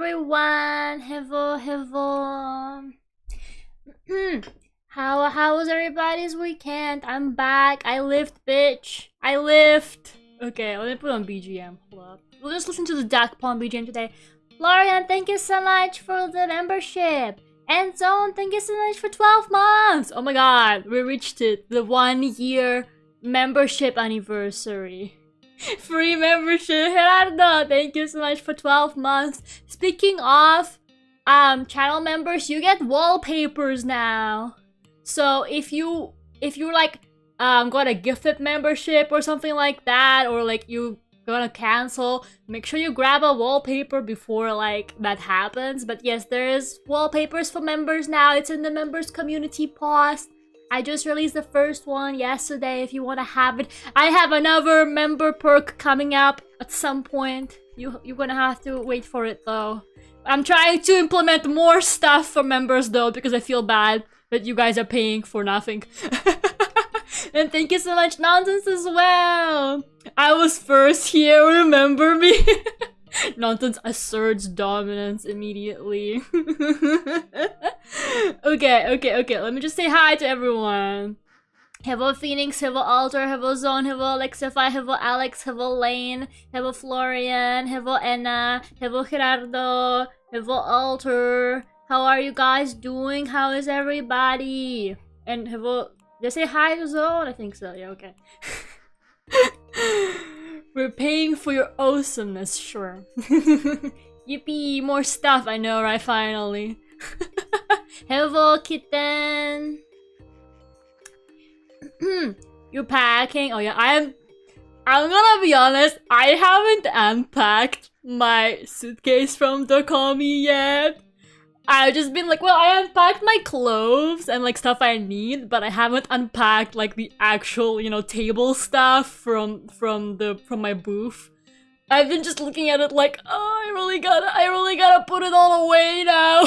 everyone. Hello. How was everybody's weekend? I'm back. I lift, bitch. I lift. Okay, let me put on BGM. Hold up. We'll just listen to the Duckult BGM today. Florian, thank you so much for the membership. And Zone, thank you so much for 12 months. Oh my god, we reached it. The 1 year membership anniversary. Free membership. Gerardo, thank you so much for 12 months. Speaking of channel members, you get wallpapers now. So if you're like got a gifted membership or something like that, or like you gonna cancel, make sure you grab a wallpaper before like that happens. But yes, there is wallpapers for members now. It's in the members community post. I just released the first one yesterday if you want to have it. I have another member perk coming up at some point. You're gonna have to wait for it though. I'm trying to implement more stuff for members though, because I feel bad that you guys are paying for nothing. And thank you so much, Nonsense, as well. I was first here, remember me? Nonsense asserts dominance immediately. Okay, let me just say hi to everyone. Hello Phoenix, hello Alter, hello Zone, hello Alexify, hello Alex, hello Lane, hello Florian, hello Enna, hello Gerardo, hello Alter. How are you guys doing? How is everybody? And hello, did I say hi to Zone? I think so, yeah, okay. We're paying for your awesomeness, sure. Yippee, more stuff, I know, right? Finally. Hello, kitten. You're packing? Oh yeah, I'm gonna be honest, I haven't unpacked my suitcase from DoKomi yet. I've just been like, well, I unpacked my clothes and like stuff I need, but I haven't unpacked like the actual, you know, table stuff from my booth. I've been just looking at it like, oh, I really gotta put it all away now.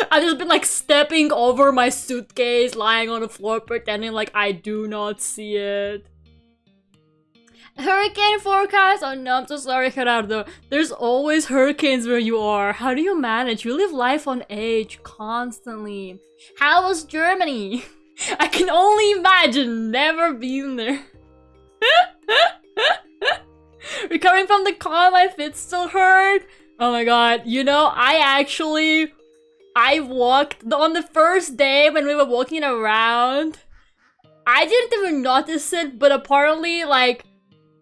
I've just been like stepping over my suitcase, lying on the floor, pretending like I do not see it. Hurricane forecast? Oh no, I'm so sorry, Gerardo. There's always hurricanes where you are. How do you manage? You live life on edge constantly. How was Germany? I can only imagine. Never been there. Recovering from the con, my feet still hurt. Oh my god. You know, I walked on the first day when we were walking around. I didn't even notice it, but apparently, like,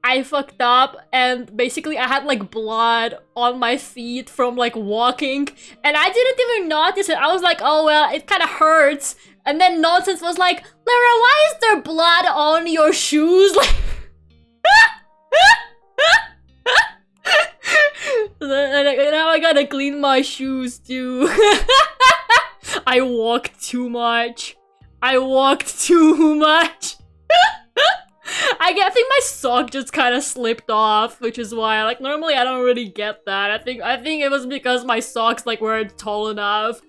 I fucked up and basically I had like blood on my feet from like walking, and I didn't even notice it. I was like, oh well, it kind of hurts. And then Nonsense was like, Lera, why is there blood on your shoes? Like, now I gotta clean my shoes too. I walked too much. I think my sock just kind of slipped off, which is why, like, normally I don't really get that. I think it was because my socks, like, weren't tall enough.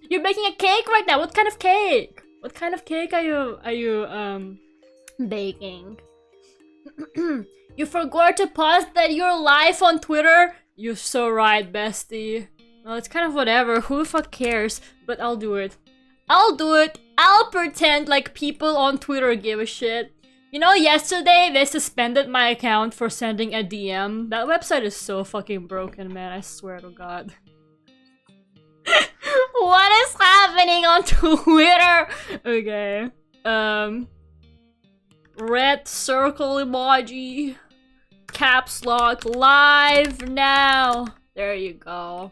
You're making a cake right now. What kind of cake? What kind of cake are you baking? You forgot to post that you're live on Twitter? You're so right, bestie. Well, it's kind of whatever. Who the fuck cares? But I'll do it. I'll pretend like people on Twitter give a shit. You know, yesterday they suspended my account for sending a DM. That website is so fucking broken, man. I swear to God. What is happening on Twitter? Okay. Red circle emoji. Caps lock live now. There you go.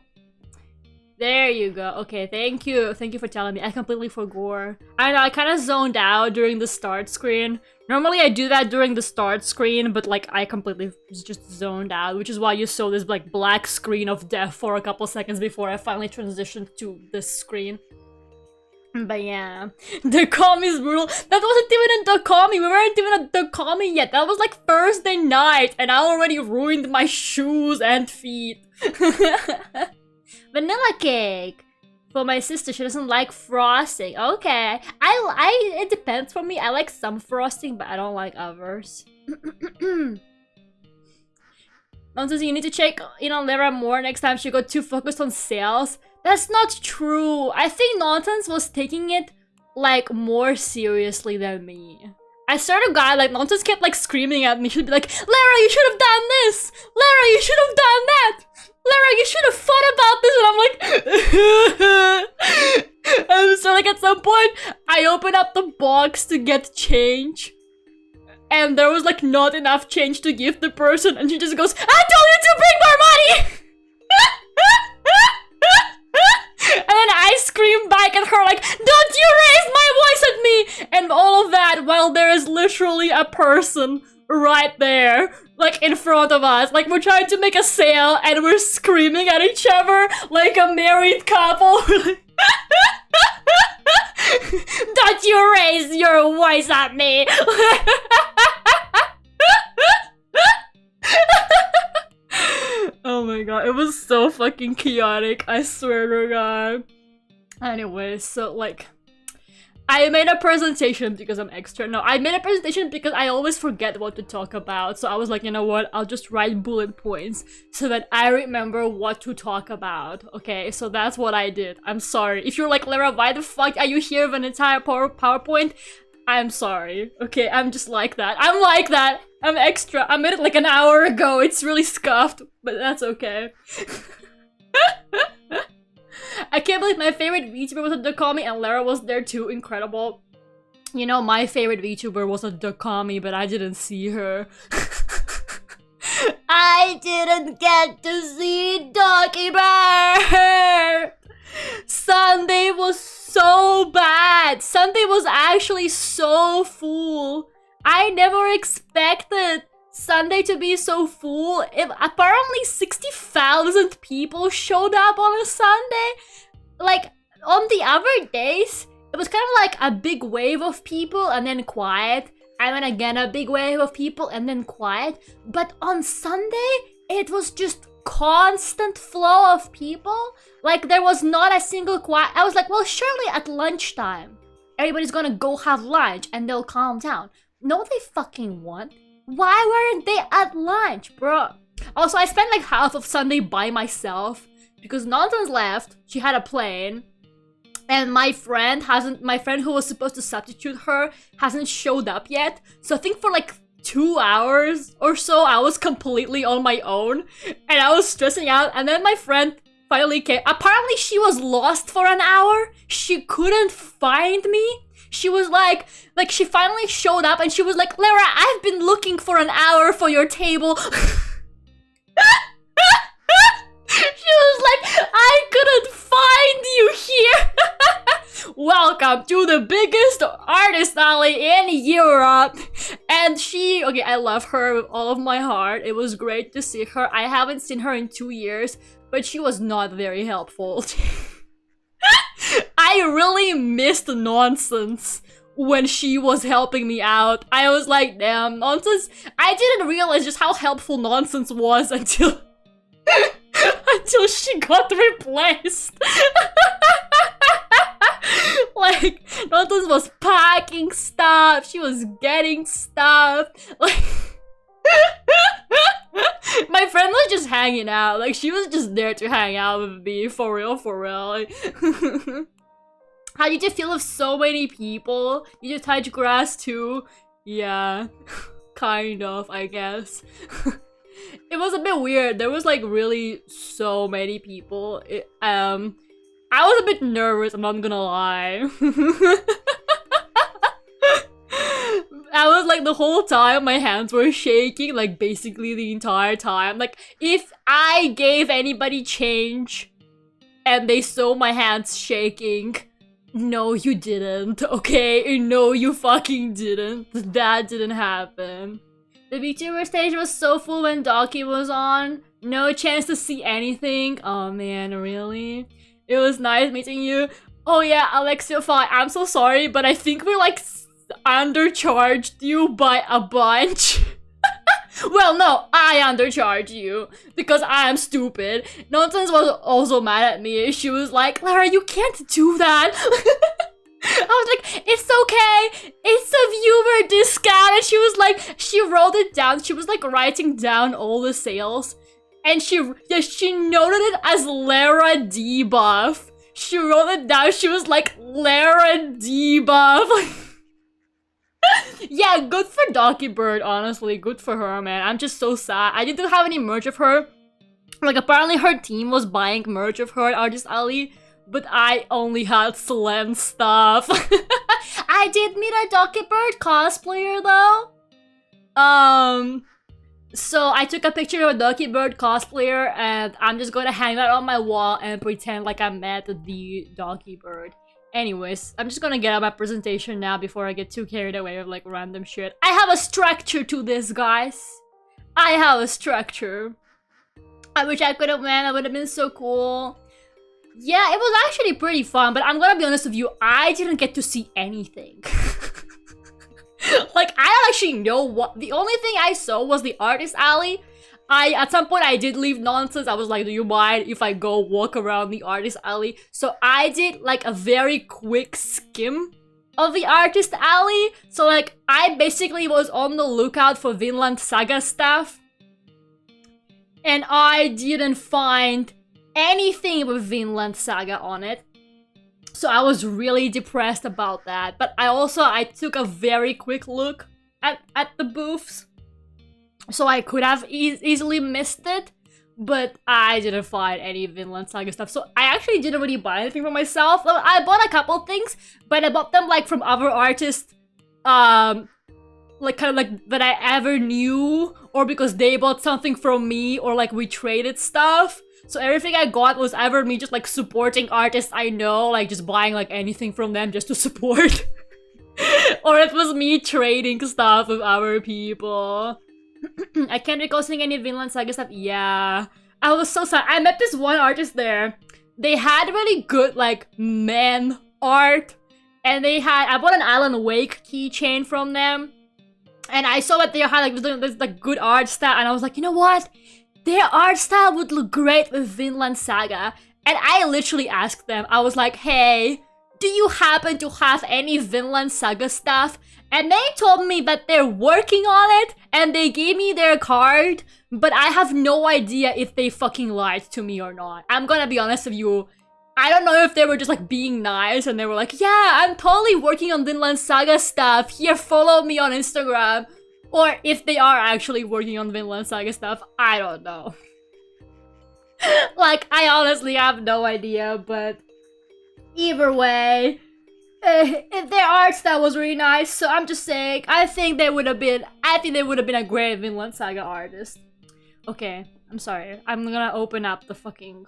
There you go. Okay, thank you. Thank you for telling me. I completely forgot. I know, I kind of zoned out during the start screen. Normally I do that during the start screen, but like I completely just zoned out, which is why you saw this like black screen of death for a couple seconds before I finally transitioned to this screen. But yeah, DoKomi is brutal. That wasn't even in DoKomi. We weren't even at DoKomi yet. That was like Thursday night, and I already ruined my shoes and feet. Vanilla cake for my sister. She doesn't like frosting. Okay, it depends for me. I like some frosting, but I don't like others. Nonsense, you need to check in on Lera more next time she got too focused on sales. That's not true. I think Nonsense was taking it like more seriously than me. I swear to God, like Nonsense kept like screaming at me. She'd be like, Lera, you should have done this. Lera, you should have done that. Lera, you should have thought about this. And I'm like, and so like at some point, I opened up the box to get change. And there was like not enough change to give the person, and she just goes, I told you to bring more money! And then I scream back at her like, don't you raise my voice at me! And all of that while there is literally a person right there, like in front of us. Like we're trying to make a sale and we're screaming at each other like a married couple. Don't you raise your voice at me! Oh my god, it was so fucking chaotic, I swear to God. Anyway, so like, I made a presentation because I'm extra. No, I made a presentation because I always forget what to talk about. So I was like, you know what, I'll just write bullet points so that I remember what to talk about. Okay, so that's what I did. I'm sorry. If you're like, Lera, why the fuck are you here with an entire PowerPoint? I'm sorry. Okay, I'm just like that. I'm like that. I'm extra. I made it like an hour ago. It's really scuffed, but that's okay. I can't believe my favorite VTuber was a DoKomi and Lera was there too. Incredible. You know, my favorite VTuber was a DoKomi, but I didn't see her. I didn't get to see DoKomi. Sunday was so bad. Sunday was actually so full. I never expected Sunday to be so full. Apparently 60,000 people showed up on a Sunday. Like, on the other days, it was kind of like a big wave of people and then quiet. And then again a big wave of people and then quiet. But on Sunday, it was just constant flow of people. Like, there was not a single quiet. I was like, well, surely at lunchtime, everybody's gonna go have lunch and they'll calm down. No, they fucking won't. Why weren't they at lunch, bro? Also, I spent like half of Sunday by myself because Nonsense left. She had a plane. And my friend who was supposed to substitute her hasn't showed up yet. So I think for like 2 hours or so, I was completely on my own. And I was stressing out. And then my friend finally came. Apparently, she was lost for an hour. She couldn't find me. She was like she finally showed up and she was like, Lera, I've been looking for an hour for your table. She was like, I couldn't find you here. Welcome to the biggest artist alley in Europe. And she, okay, I love her with all of my heart. It was great to see her. I haven't seen her in 2 years, but she was not very helpful. I really missed Nonsense when she was helping me out. I was like, damn, Nonsense. I didn't realize just how helpful Nonsense was until until she got replaced. Like, Nonsense was packing stuff. She was getting stuff. Like, my friend was just hanging out. Like, she was just there to hang out with me. For real, for real. Like, how did you feel with so many people? Did you touch grass too? Yeah. Kind of, I guess. It was a bit weird. There was like really so many people. I was a bit nervous, I'm not gonna lie. I was like, the whole time my hands were shaking, like basically the entire time. Like, if I gave anybody change and they saw my hands shaking, no, you didn't, okay? No, you fucking didn't. That didn't happen. The VTuber stage was so full when DoKomi was on. No chance to see anything. Oh man, really? It was nice meeting you. Oh yeah, Alexia, I'm so sorry, but I think we like undercharged you by a bunch. Well, no, I undercharged you because I am stupid. Nonsense was also mad at me. She was like, Lera, you can't do that. I was like, it's okay. It's a viewer discount. And she was like, she wrote it down. She was like writing down all the sales. And she noted it as Lera debuff. She wrote it down. She was like, Lera debuff. Yeah, good for Doki Bird, honestly. Good for her, man. I'm just so sad. I didn't have any merch of her. Like, apparently her team was buying merch of her at Artist Alley, but I only had Slam stuff. I did meet a Doki Bird cosplayer, though. So I took a picture of a Doki Bird cosplayer, and I'm just gonna hang that on my wall and pretend like I met the Doki Bird. Anyways, I'm just gonna get out my presentation now before I get too carried away with like random shit. I have a structure to this, guys. I have a structure. I wish I could have went. That would have been so cool. Yeah, it was actually pretty fun, but I'm gonna be honest with you, I didn't get to see anything. Like, I don't actually know what. The only thing I saw was the Artist Alley. At some point I did leave nonsense. I was like, do you mind if I go walk around the Artist Alley? So I did like a very quick skim of the Artist Alley. So like, I basically was on the lookout for Vinland Saga stuff. And I didn't find anything with Vinland Saga on it. So I was really depressed about that. But I took a very quick look at the booths. So I could have easily missed it, but I didn't find any Vinland Saga stuff. So I actually didn't really buy anything for myself. Well, I bought a couple things, but I bought them like from other artists, like kind of like that I ever knew, or because they bought something from me, or like we traded stuff. So everything I got was either me just like supporting artists I know, like just buying like anything from them just to support, or it was me trading stuff with other people. I can't recall seeing any Vinland Saga stuff. Yeah, I was so sad. I met this one artist there. They had really good like man art, and I bought an Alan Wake keychain from them, and I saw that they had like this like good art style, and I was like, you know what? Their art style would look great with Vinland Saga. And I literally asked them. I was like, hey, do you happen to have any Vinland Saga stuff? And they told me that they're working on it, and they gave me their card, but I have no idea if they fucking lied to me or not. I'm gonna be honest with you. I don't know if they were just like being nice and they were like, yeah, I'm totally working on Vinland Saga stuff. Here, follow me on Instagram. Or if they are actually working on Vinland Saga stuff. I don't know. Like, I honestly have no idea, but either way, if their art style was really nice, so I'm just saying, I think they would have been a great Vinland Saga artist. Okay, I'm sorry. I'm gonna open up the fucking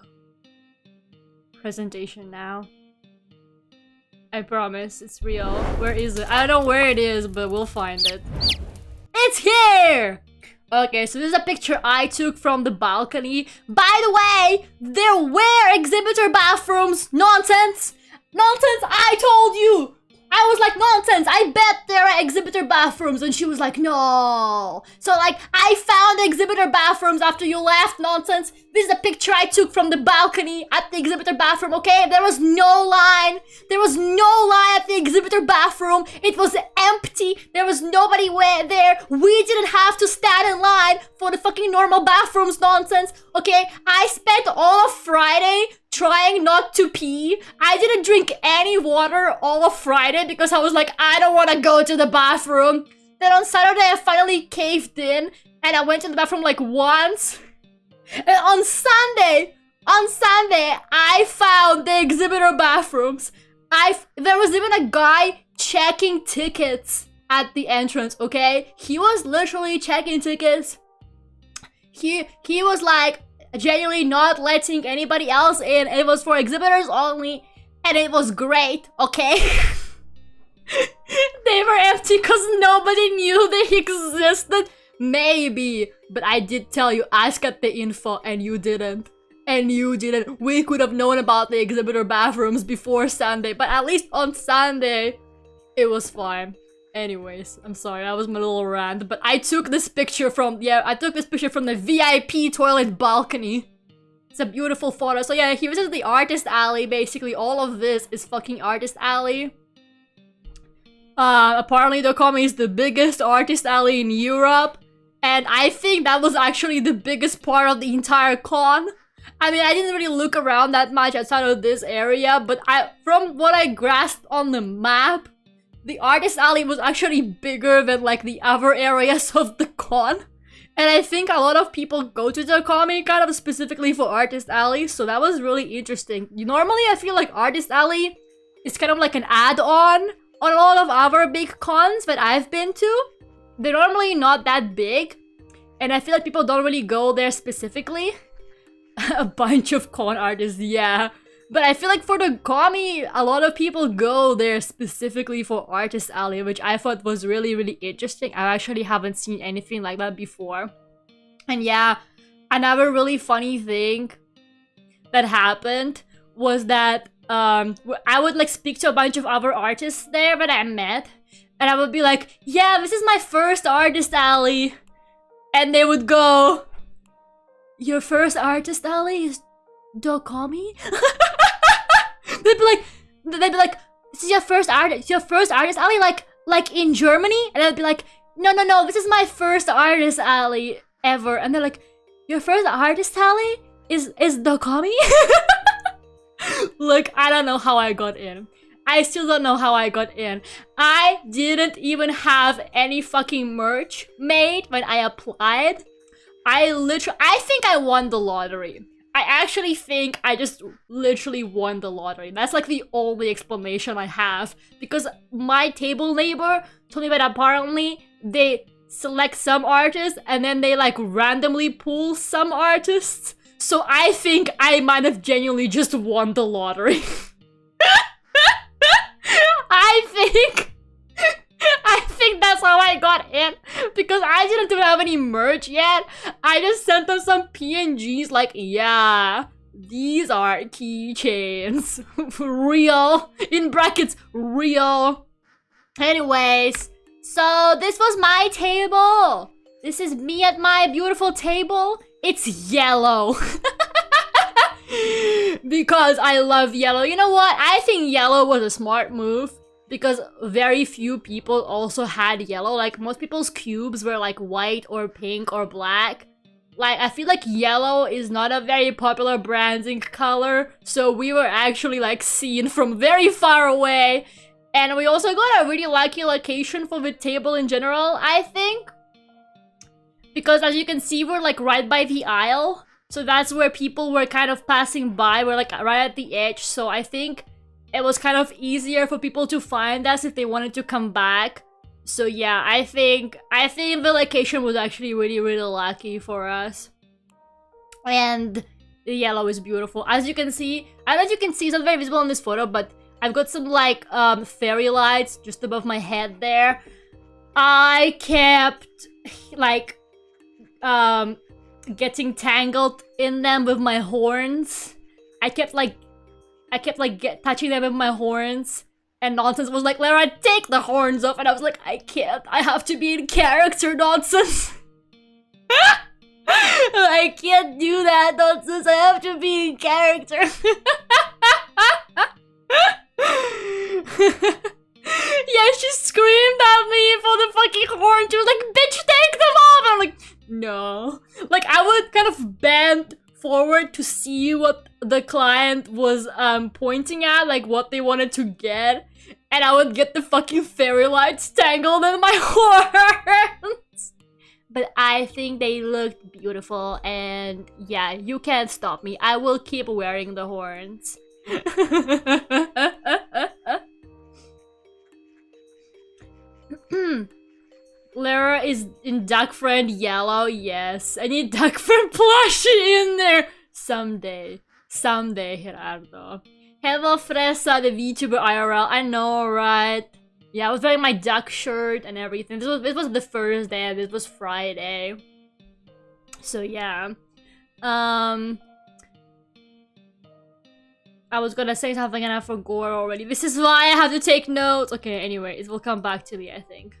presentation now. I promise, it's real. Where is it? I don't know where it is, but we'll find it. It's here! Okay, so this is a picture I took from the balcony. By the way, there were exhibitor bathrooms! Nonsense! Nonsense, I told you! I was like, nonsense, I bet there are exhibitor bathrooms. And she was like, no. So like, I found exhibitor bathrooms after you left, nonsense. This is a picture I took from the balcony at the exhibitor bathroom, okay? There was no line. There was no line at the exhibitor bathroom. It was empty. There was nobody there. We didn't have to stand in line for the fucking normal bathrooms, nonsense, okay? I spent all of Friday trying not to pee. I didn't drink any water all of Friday because I was like, I don't want to go to the bathroom. Then on Saturday, I finally caved in and I went to the bathroom like once. And on Sunday, I found the exhibitor bathrooms. There was even a guy checking tickets at the entrance, okay? He was literally checking tickets. He was like, genuinely not letting anybody else in. It was for exhibitors only, and it was great, okay? They were empty because nobody knew they existed. Maybe, but I did tell you, ask at the info, and you didn't. And you didn't. We could have known about the exhibitor bathrooms before Sunday, but at least on Sunday, it was fine. Anyways, I'm sorry, that was my little rant, but I took this picture from, the VIP toilet balcony. It's a beautiful photo. So yeah, here's the Artist Alley, basically. All of this is fucking Artist Alley. Apparently DoKomi is the biggest Artist Alley in Europe. And I think that was actually the biggest part of the entire con. I mean, I didn't really look around that much outside of this area, but from what I grasped on the map, the artist alley was actually bigger than like the other areas of the con. And I think a lot of people go to DoKomi kind of specifically for artist alley, so that was really interesting. Normally, I feel like artist alley is kind of like an add-on on a lot of other big cons that I've been to. They're normally not that big, and I feel like people don't really go there specifically. A bunch of con artists, yeah. But I feel like for DoKomi, a lot of people go there specifically for Artist Alley, which I thought was really, really interesting. I actually haven't seen anything like that before. And yeah, another really funny thing that happened was that I would like speak to a bunch of other artists there that I met, and I would be like, yeah, this is my first Artist Alley. And they would go, your first Artist Alley is DoKomi? they'd be like, this is your first artist alley, like in Germany? And I'd be like, no, this is my first artist alley ever. And they're like, your first artist alley is DoKomi? Like, I don't know how I got in. I still don't know how I got in. I didn't even have any fucking merch made when I applied. I think I won the lottery. I actually think I just literally won the lottery. That's like the only explanation I have. Because my table neighbor told me that apparently they select some artists and then they like randomly pull some artists. So I think I might have genuinely just won the lottery. I think that's how I got in, because I didn't even have any merch yet. I just sent them some PNGs like, yeah, these are keychains. Real. In brackets, real. Anyways, so this was my table. This is me at my beautiful table. It's yellow. Because I love yellow. You know what? I think yellow was a smart move, because very few people also had yellow. Like, most people's cubes were like white or pink or black. Like, I feel like yellow is not a very popular branding color, so we were actually like seen from very far away. And we also got a really lucky location for the table in general, I think. Because as you can see, we're like right by the aisle. So that's where people were kind of passing by. We're like right at the edge, so I think it was kind of easier for people to find us if they wanted to come back. So yeah, I think the location was actually really, really lucky for us. And the yellow is beautiful. As you can see, I don't know if you can see, it's not very visible in this photo, but I've got some like fairy lights just above my head there. I kept like getting tangled in them with my horns. I kept touching them with my horns, and Nonsense was like, Lera, take the horns off, and I was like, I can't, I have to be in character, Nonsense. I can't do that, Nonsense, I have to be in character. Yeah, she screamed at me for the fucking horn. She was like, bitch, take them off. I'm like, no. Like, I would kind of bend forward to see what the client was pointing at, like what they wanted to get, and I would get the fucking fairy lights tangled in my horns. But I think they looked beautiful, and yeah, you can't stop me. I will keep wearing the horns. Lera is in Duck Friend yellow, yes. I need Duck Friend plushie in there. Someday, Gerardo. Hello, Fresa, the VTuber IRL. I know, right? Yeah, I was wearing my duck shirt and everything. This was the first day, and this was Friday. So yeah. I was gonna say something and I forgot already. This is why I have to take notes. Okay, anyways, we'll come back to me, I think.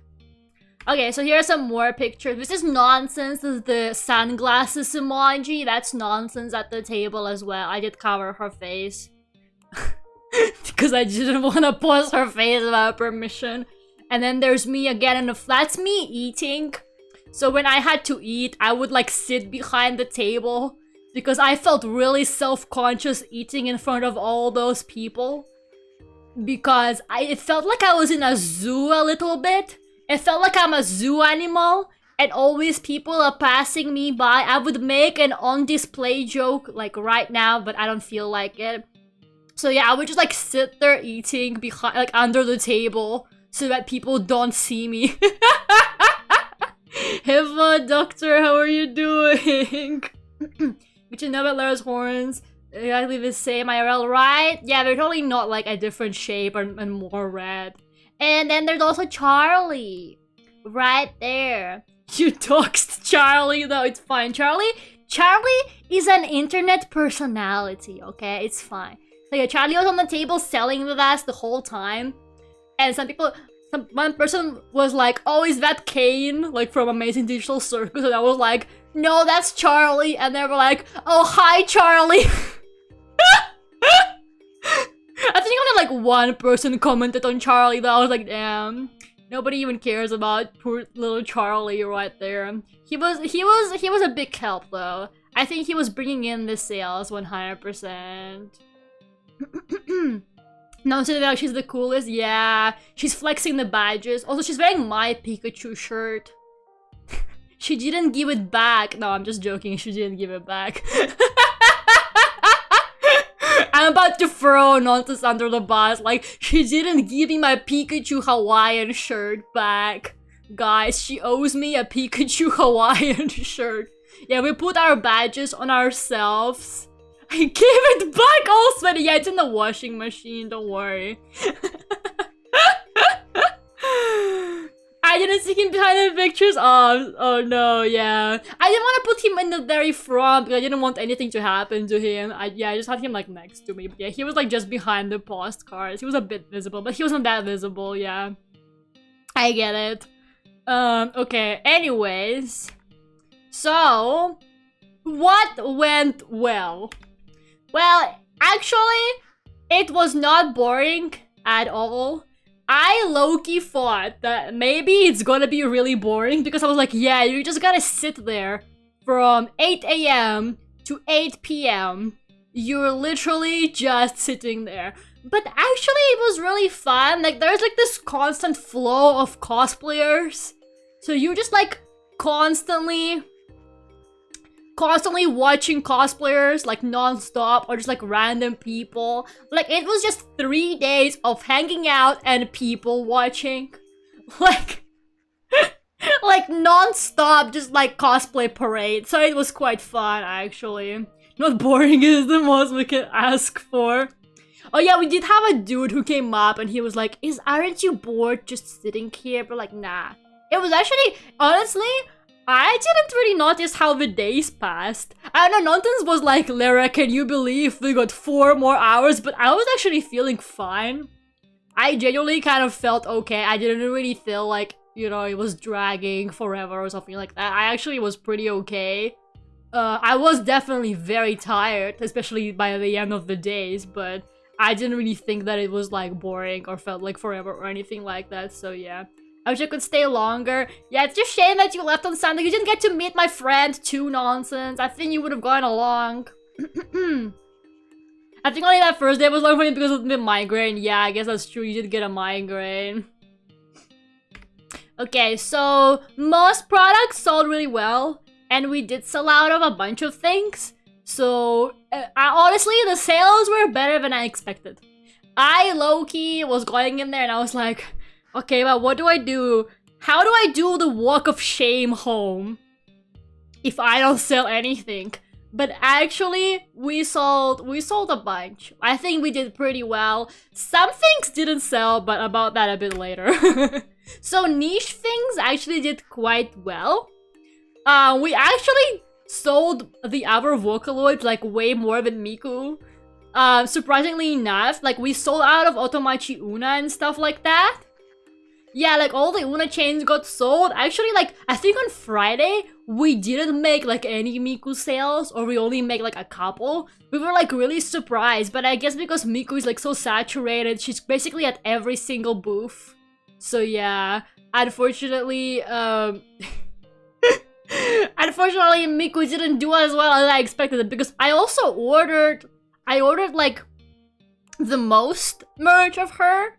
Okay, so here are some more pictures. This is Nonsense. This is the sunglasses emoji. That's Nonsense at the table as well. I did cover her face. Because I didn't want to post her face without permission. And then there's me again in the... That's me eating. So when I had to eat, I would like sit behind the table because I felt really self-conscious eating in front of all those people. Because it felt like I was in a zoo a little bit. It felt like I'm a zoo animal and always people are passing me by. I would make an on-display joke like right now, but I don't feel like it. So yeah, I would just like sit there eating behind, like under the table so that people don't see me. Hello, doctor, how are you doing? Did you know about Lera's horns? Exactly the same IRL, right? Yeah, they're totally not like a different shape and more red. And then there's also Charlie. Right there. You doxed Charlie though, it's fine. Charlie is an internet personality, okay? It's fine. So yeah, Charlie was on the table selling with us the whole time. And one person was like, oh, is that Kane? Like from Amazing Digital Circus? And I was like, no, that's Charlie. And they were like, oh, hi, Charlie. I think only like one person commented on Charlie, though. I was like, damn, nobody even cares about poor little Charlie right there. He was a big help though. I think he was bringing in the sales 100%. No, so now she's the coolest. Yeah, she's flexing the badges. Also, she's wearing my Pikachu shirt. She didn't give it back. No, I'm just joking. She didn't give it back. I'm about to throw nonsense under the bus. Like, she didn't give me my Pikachu Hawaiian shirt back. Guys, she owes me a Pikachu Hawaiian shirt. Yeah, we put our badges on ourselves. I gave it back all sweaty. Yeah, it's in the washing machine, don't worry. I didn't see him behind the pictures. Oh no, yeah. I didn't want to put him in the very front because I didn't want anything to happen to him. I just had him like next to me. But yeah, he was like just behind the postcards. He was a bit visible, but he wasn't that visible, yeah. I get it. Okay, anyways. So, what went well? Well, actually, it was not boring at all. I low-key thought that maybe it's gonna be really boring because I was like, yeah, you just gotta sit there from 8 AM to 8 PM. You're literally just sitting there. But actually, it was really fun. Like, there's like this constant flow of cosplayers. So you just like constantly watching cosplayers like non-stop or just like random people. Like it was just 3 days of hanging out and people watching. Like like non-stop just like cosplay parade. So it was quite fun actually. Not boring is the most we can ask for. Oh yeah, we did have a dude who came up and he was like, aren't you bored just sitting here? But like, nah. It was actually, honestly, I didn't really notice how the days passed. I don't know, Nonsense was like, Lera, can you believe we got 4 more hours? But I was actually feeling fine. I genuinely kind of felt okay. I didn't really feel like, you know, it was dragging forever or something like that. I actually was pretty okay. I was definitely very tired, especially by the end of the days, but I didn't really think that it was like boring or felt like forever or anything like that, so yeah. I wish I could stay longer. Yeah, it's just a shame that you left on Sunday. You didn't get to meet my friend too, Nonsense. I think you would have gone along. I think only that first day was long for me because of the migraine. Yeah, I guess that's true. You did get a migraine. Okay, so most products sold really well. And we did sell out of a bunch of things. So, honestly, the sales were better than I expected. I low-key was going in there and I was like, okay, but what do I do? How do I do the walk of shame home if I don't sell anything? But actually, we sold a bunch. I think we did pretty well. Some things didn't sell, but about that a bit later. So niche things actually did quite well. We actually sold the other Vocaloids like way more than Miku. Surprisingly enough, like we sold out of Otomachi Una and stuff like that. Yeah, like all the Una chains got sold. Actually, like I think on Friday we didn't make like any Miku sales, or we only make like a couple. We were like really surprised, but I guess because Miku is like so saturated, she's basically at every single booth. So yeah, unfortunately, Unfortunately, Miku didn't do as well as I expected because I also ordered like the most merch of her,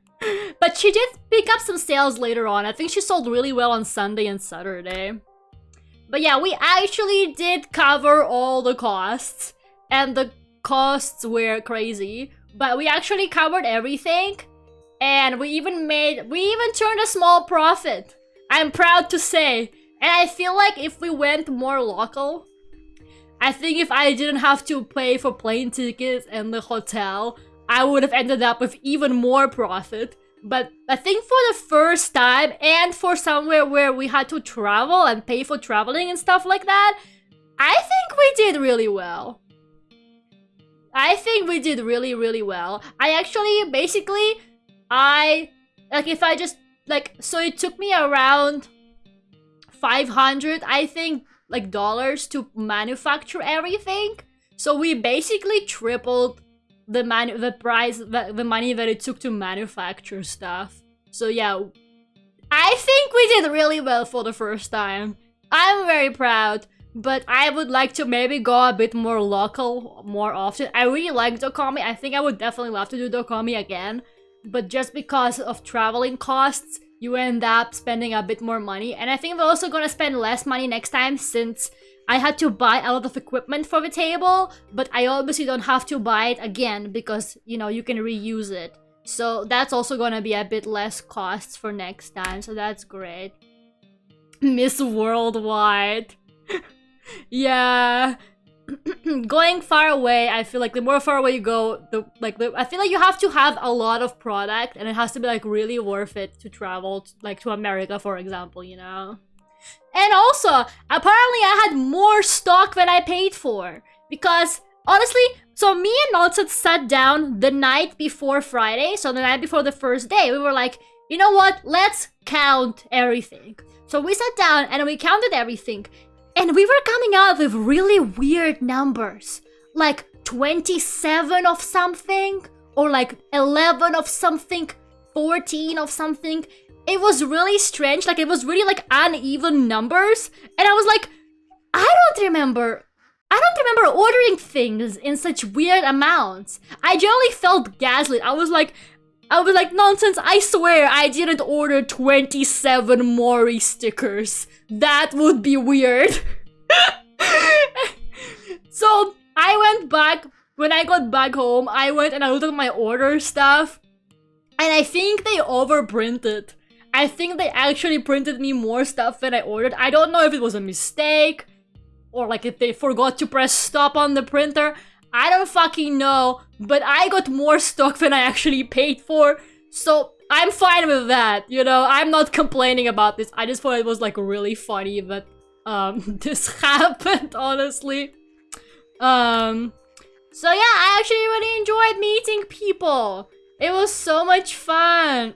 but she did pick up some sales later on. I think she sold really well on Sunday and Saturday. But yeah, we actually did cover all the costs, and the costs were crazy, but we actually covered everything, and we even turned a small profit. I'm proud to say. And I feel like if we went more local, I think if I didn't have to pay for plane tickets and the hotel, I would have ended up with even more profit. But I think for the first time, and for somewhere where we had to travel and pay for traveling and stuff like that, I think we did really well. I think we did really, really well. I actually, basically, so it took me around 500, I think, like dollars to manufacture everything. So we basically tripled the money that it took to manufacture stuff. So yeah, I think we did really well for the first time. I'm very proud, but I would like to maybe go a bit more local more often. I really like DoKomi. I think I would definitely love to do DoKomi again, but just because of traveling costs, you end up spending a bit more money. And I think we're also gonna spend less money next time since I had to buy a lot of equipment for the table, but I obviously don't have to buy it again because, you know, you can reuse it. So that's also gonna be a bit less costs for next time, so that's great. Miss Worldwide. Yeah. Going far away, I feel like the more far away you go, I feel like you have to have a lot of product, and it has to be like really worth it to travel like to America, for example, you know. And also, apparently I had more stock than I paid for, because honestly, so me and Nonsense sat down the night before Friday, so the night before the first day, we were like, you know what, let's count everything. So we sat down and we counted everything. And we were coming out with really weird numbers, like 27 of something, or like 11 of something, 14 of something. It was really strange, like it was really like uneven numbers. And I was like, I don't remember ordering things in such weird amounts. I generally felt gaslit. I was like, Nonsense, I swear I didn't order 27 Mori stickers. That would be weird. So I went back, when I got back home, I went and I looked at my order stuff, and I think they overprinted. I think they actually printed me more stuff than I ordered. I don't know if it was a mistake, or like if they forgot to press stop on the printer. I don't fucking know, but I got more stock than I actually paid for, so I'm fine with that, you know? I'm not complaining about this. I just thought it was like really funny that this happened, honestly. So yeah, I actually really enjoyed meeting people. It was so much fun.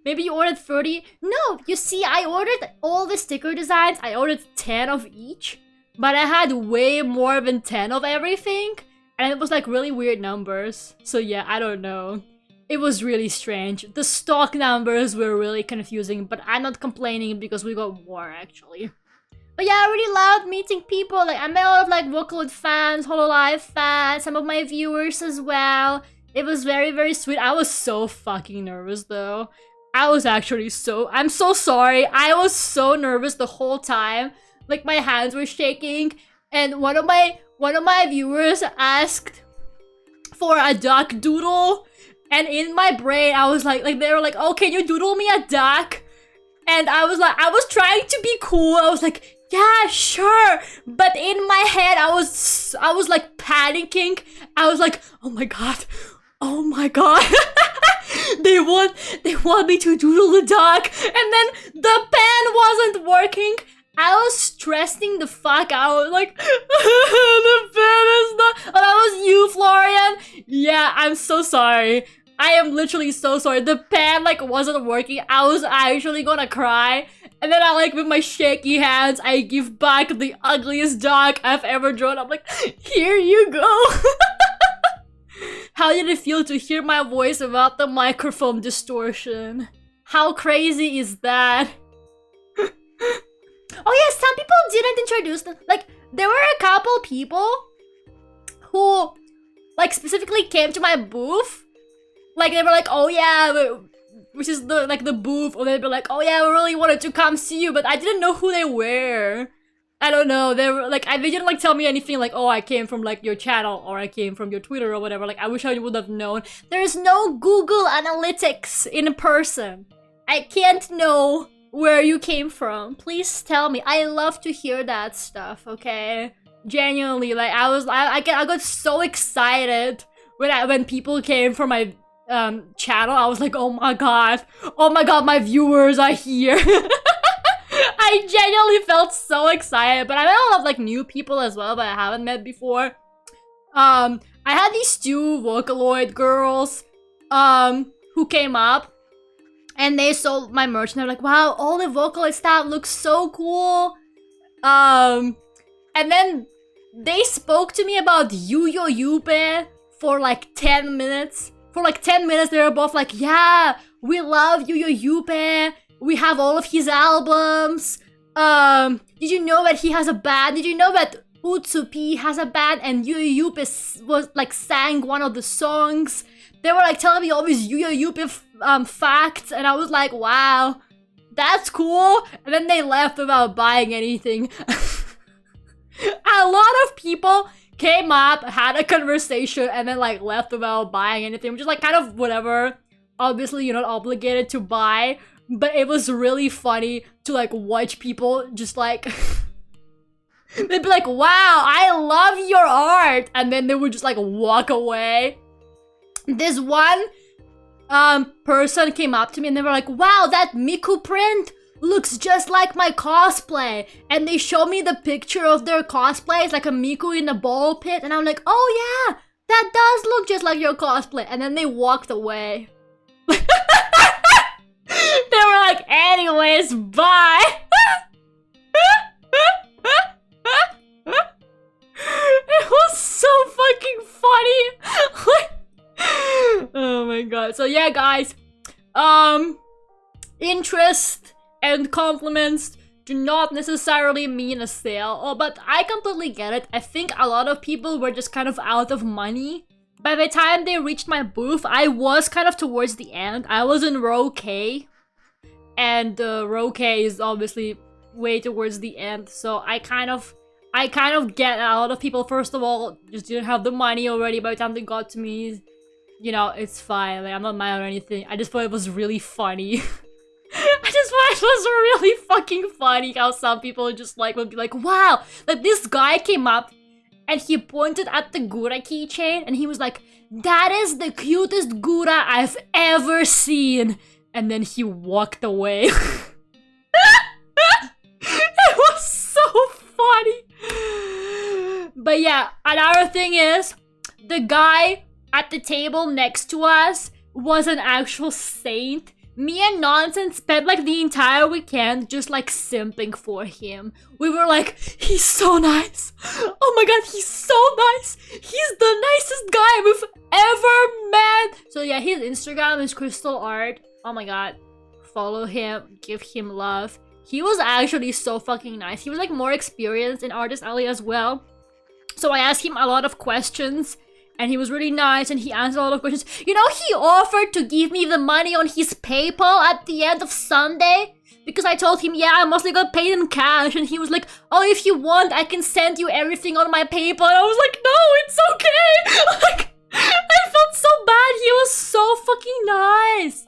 Maybe you ordered 30? No, you see, I ordered all the sticker designs. I ordered 10 of each, but I had way more than 10 of everything. And it was like really weird numbers. So yeah, I don't know. It was really strange. The stock numbers were really confusing, but I'm not complaining because we got more actually. But yeah, I really loved meeting people. Like I met a lot of like Duckult fans, Hololive fans, some of my viewers as well. It was very, very sweet. I was so fucking nervous though. I'm so sorry. I was so nervous the whole time. Like my hands were shaking, and one of my viewers asked for a duck doodle, and in my brain I was like they were like, oh, can you doodle me a duck? And I was trying to be cool. I was like, yeah, sure. But in my head I was like panicking. I was like, oh my god. they want me to doodle the duck, and then the pen wasn't working. I was stressing the fuck out, like, the pen is not... Oh, that was you, Florian? Yeah, I'm so sorry. I am literally so sorry. The pen, like, wasn't working. I was actually gonna cry. And then I, like, with my shaky hands, I give back the ugliest dog I've ever drawn. I'm like, here you go. How did it feel to hear my voice without the microphone distortion? How crazy is that? Oh yeah, some people didn't introduce them. Like, there were a couple people who, like, specifically came to my booth. Like, they were like, oh yeah, which is the booth, or they'd be like, oh yeah, we really wanted to come see you, but I didn't know who they were. I don't know, they were like, they didn't like tell me anything like, oh, I came from like your channel, or I came from your Twitter or whatever. Like, I wish I would have known. There's no Google Analytics in person. I can't know where you came from. Please tell me. I love to hear that stuff, okay? Genuinely, like, I got so excited when people came from my channel. I was like, oh my god, my viewers are here. I genuinely felt so excited, but I met a lot of like new people as well that I haven't met before. I had these two Vocaloid girls who came up and they saw my merch and they're like, wow, all the Vocaloid stuff looks so cool. And then they spoke to me about Yuyo Yupe for like 10 minutes. For like 10 minutes, they were both like, yeah, we love Yuyo Yupe. We have all of his albums. Did you know that he has a band? Did you know that Utsupi has a band and Yuyo Yupe was like sang one of the songs? They were like telling me all these Yuyo Yupe facts, and I was like, wow, that's cool. And then they left without buying anything. A lot of people came up, had a conversation, and then like left without buying anything, which is like kind of whatever. Obviously, you're not obligated to buy, but it was really funny to like watch people just like they'd be like, wow, I love your art, and then they would just like walk away. This one person came up to me and they were like, wow, that Miku print looks just like my cosplay, and they showed me the picture of their cosplay. It's like a Miku in a ball pit, and I'm like, oh yeah, that does look just like your cosplay. And then they walked away. They were like, anyways, bye. It was so fucking funny. Oh my god. So yeah, guys, interest and compliments do not necessarily mean a sale. Oh, but I completely get it. I think a lot of people were just kind of out of money. By the time they reached my booth, I was kind of towards the end. I was in row K, and row K is obviously way towards the end. So I kind of get a lot of people, first of all, just didn't have the money already by the time they got to me. You know, it's fine. Like, I'm not mad or anything. I just thought it was really funny. I just thought it was really fucking funny how some people just like would be like, wow, like this guy came up and he pointed at the Gura keychain and he was like, that is the cutest Gura I've ever seen. And then he walked away. It was so funny. But yeah, another thing is, the guy at the table next to us was an actual saint. Me and Nonsense spent like the entire weekend just like simping for him. We were like, he's so nice. Oh my god, he's so nice. He's the nicest guy we've ever met. So yeah, his Instagram is Crystal Art. Oh my god, follow him, give him love. He was actually so fucking nice. He was like more experienced in Artist Alley as well. So I asked him a lot of questions. And he was really nice, and he answered a lot of questions. You know, he offered to give me the money on his PayPal at the end of Sunday. Because I told him, yeah, I mostly got paid in cash. And he was like, oh, if you want, I can send you everything on my PayPal. And I was like, no, it's okay. Like, I felt so bad. He was so fucking nice.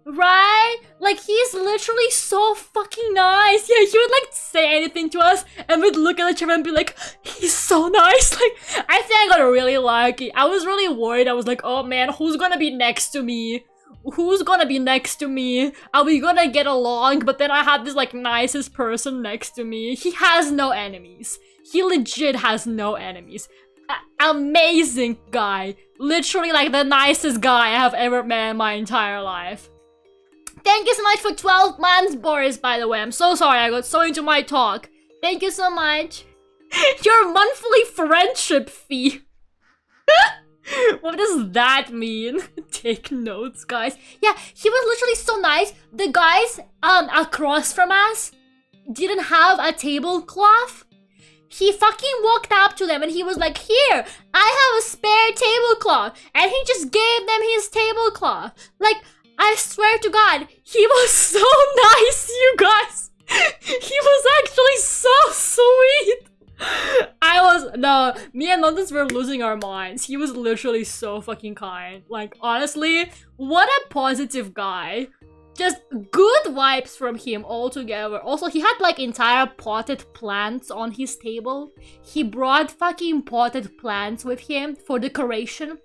Right? Like, he's literally so fucking nice. Yeah, he would like say anything to us and we'd look at each other and be like, he's so nice. Like, I think I got really lucky. I was really worried. I was like, oh man, who's gonna be next to me? Who's gonna be next to me? Are we gonna get along? But then I had this like nicest person next to me. He has no enemies. He legit has no enemies. Amazing guy. Literally like the nicest guy I have ever met in my entire life. Thank you so much for 12 months, Boris, by the way. I'm so sorry I got so into my talk. Thank you so much. Your monthly friendship fee. What does that mean? Take notes, guys. Yeah, he was literally so nice. The guys across from us, didn't have a tablecloth, he fucking walked up to them and he was like, here, I have a spare tablecloth. And he just gave them his tablecloth. Like, I swear to God, he was so nice, you guys. He was actually so sweet. Me and Nonsense were losing our minds. He was literally so fucking kind. Like, honestly, what a positive guy. Just good vibes from him altogether. Also, he had like entire potted plants on his table. He brought fucking potted plants with him for decoration.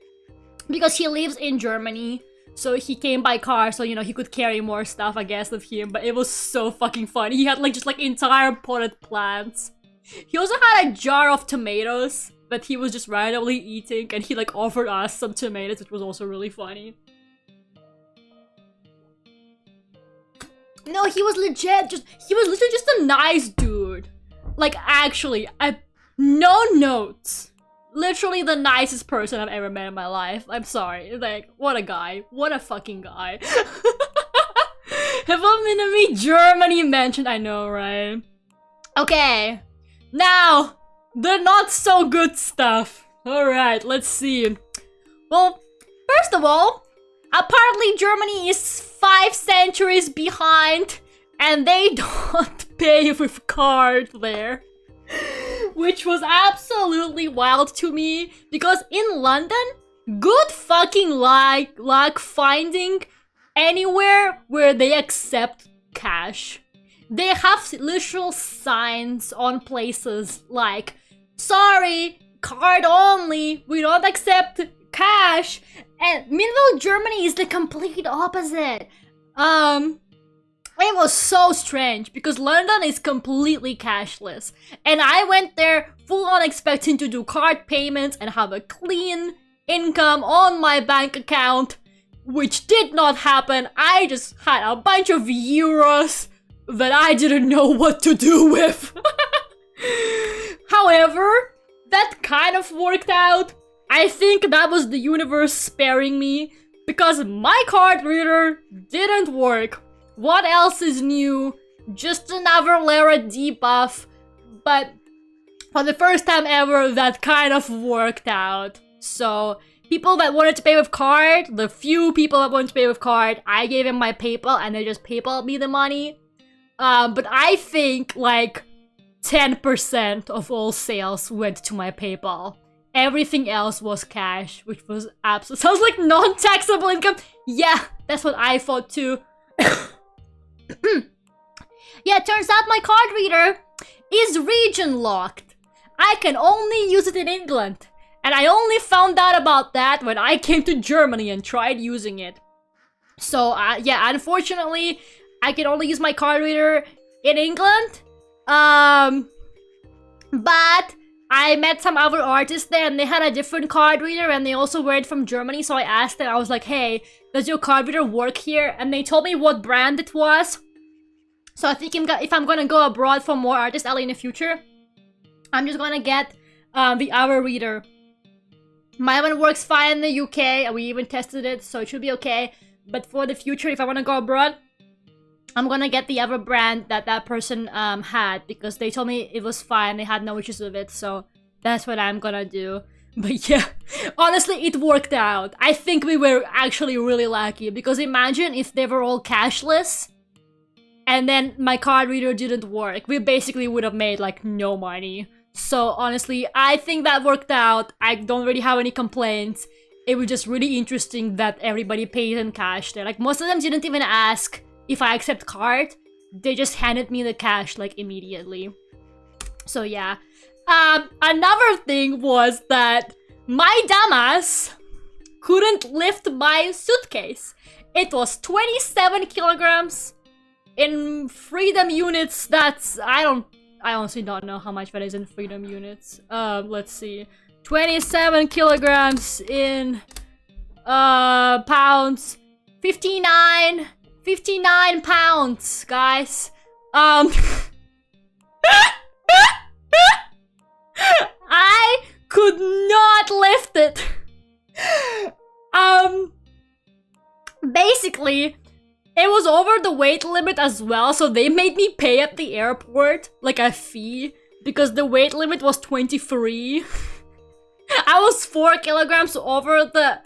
Because he lives in Germany. So he came by car, so, you know, he could carry more stuff, I guess, with him. But it was so fucking funny. He had like just like entire potted plants. He also had a jar of tomatoes that he was just randomly eating. And he like offered us some tomatoes, which was also really funny. No, he was legit, he was literally just a nice dude. Like, actually, no notes. Literally the nicest person I've ever met in my life. I'm sorry. Like, what a guy. What a fucking guy. Have I been to meet Germany mentioned? I know, right? Okay. Now, the not so good stuff. Alright, let's see. Well, first of all, apparently Germany is 5 centuries behind and they don't pay with card there. Which was absolutely wild to me because in London, good fucking luck finding anywhere where they accept cash. They have literal signs on places like, sorry, card only, we don't accept cash. And meanwhile, Germany is the complete opposite. It was so strange because London is completely cashless. And I went there full on expecting to do card payments and have a clean income on my bank account, which did not happen. I just had a bunch of euros that I didn't know what to do with. However, that kind of worked out. I think that was the universe sparing me because my card reader didn't work. What else is new? Just another Lera debuff, but for the first time ever, that kind of worked out. So, people that wanted to pay with card, the few people that wanted to pay with card, I gave them my PayPal and they just PayPal'd me the money. But I think like 10% of all sales went to my PayPal. Everything else was cash, which was absolute. Sounds like non-taxable income. Yeah, that's what I thought too. Yeah, turns out my card reader is region locked. I can only use it in England. And I only found out about that when I came to Germany and tried using it. So, yeah, unfortunately, I can only use my card reader in England. But I met some other artists there and they had a different card reader and they also were from Germany. So I asked them, I was like, hey, does your card reader work here? And they told me what brand it was. So I think if I'm gonna go abroad for more Artist Alley in the future, I'm just gonna get the other reader. My one works fine in the UK. We even tested it, so it should be okay. But for the future, if I wanna go abroad, I'm gonna get the other brand that that person had because they told me it was fine. They had no issues with it, so that's what I'm gonna do. But yeah, honestly, it worked out. I think we were actually really lucky because imagine if they were all cashless and then my card reader didn't work. We basically would have made like no money. So honestly, I think that worked out. I don't really have any complaints. It was just really interesting that everybody paid in cash there. Like most of them didn't even ask if I accept card. They just handed me the cash like immediately. So yeah. Another thing was that my dumbass couldn't lift my suitcase. It was 27 kilograms. In freedom units, that's... I honestly don't know how much that is in freedom units. Let's see. 27 kilograms in pounds. 59 pounds, guys. I could not lift it. Basically, it was over the weight limit as well, so they made me pay at the airport, like, a fee, because the weight limit was 23. I was 4 kilograms over the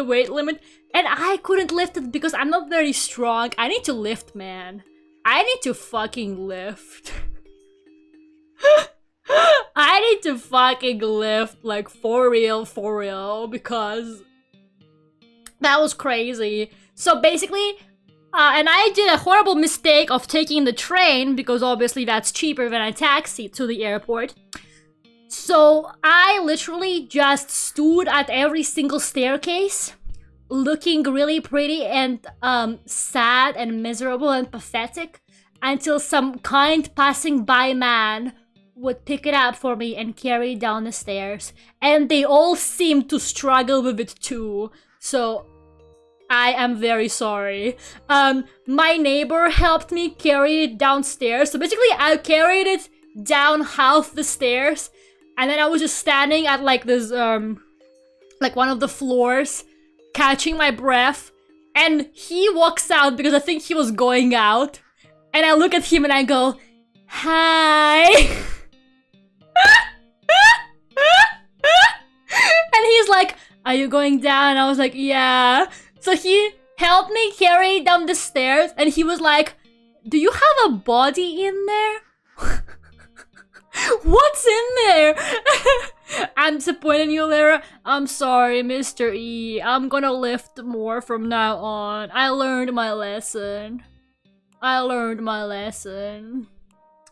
weight limit, and I couldn't lift it because I'm not very strong. I need to lift, man. I need to fucking lift. I need to fucking lift, like, for real, because that was crazy. So basically, and I did a horrible mistake of taking the train, because obviously that's cheaper than a taxi to the airport. So I literally just stood at every single staircase, looking really pretty and sad and miserable and pathetic, until some kind passing by man would pick it up for me and carry it down the stairs. And they all seemed to struggle with it too. So I am very sorry. My neighbor helped me carry it downstairs. So basically I carried it down half the stairs, and then I was just standing at like this, like one of the floors, catching my breath. And he walks out because I think he was going out. And I look at him and I go, "Hi." And he's like, "Are you going down?" And I was like, "Yeah." So he helped me carry down the stairs, and he was like, "Do you have a body in there?" What's in there? I'm disappointing you, Lera. I'm sorry, Mr. E. I'm gonna lift more from now on. I learned my lesson.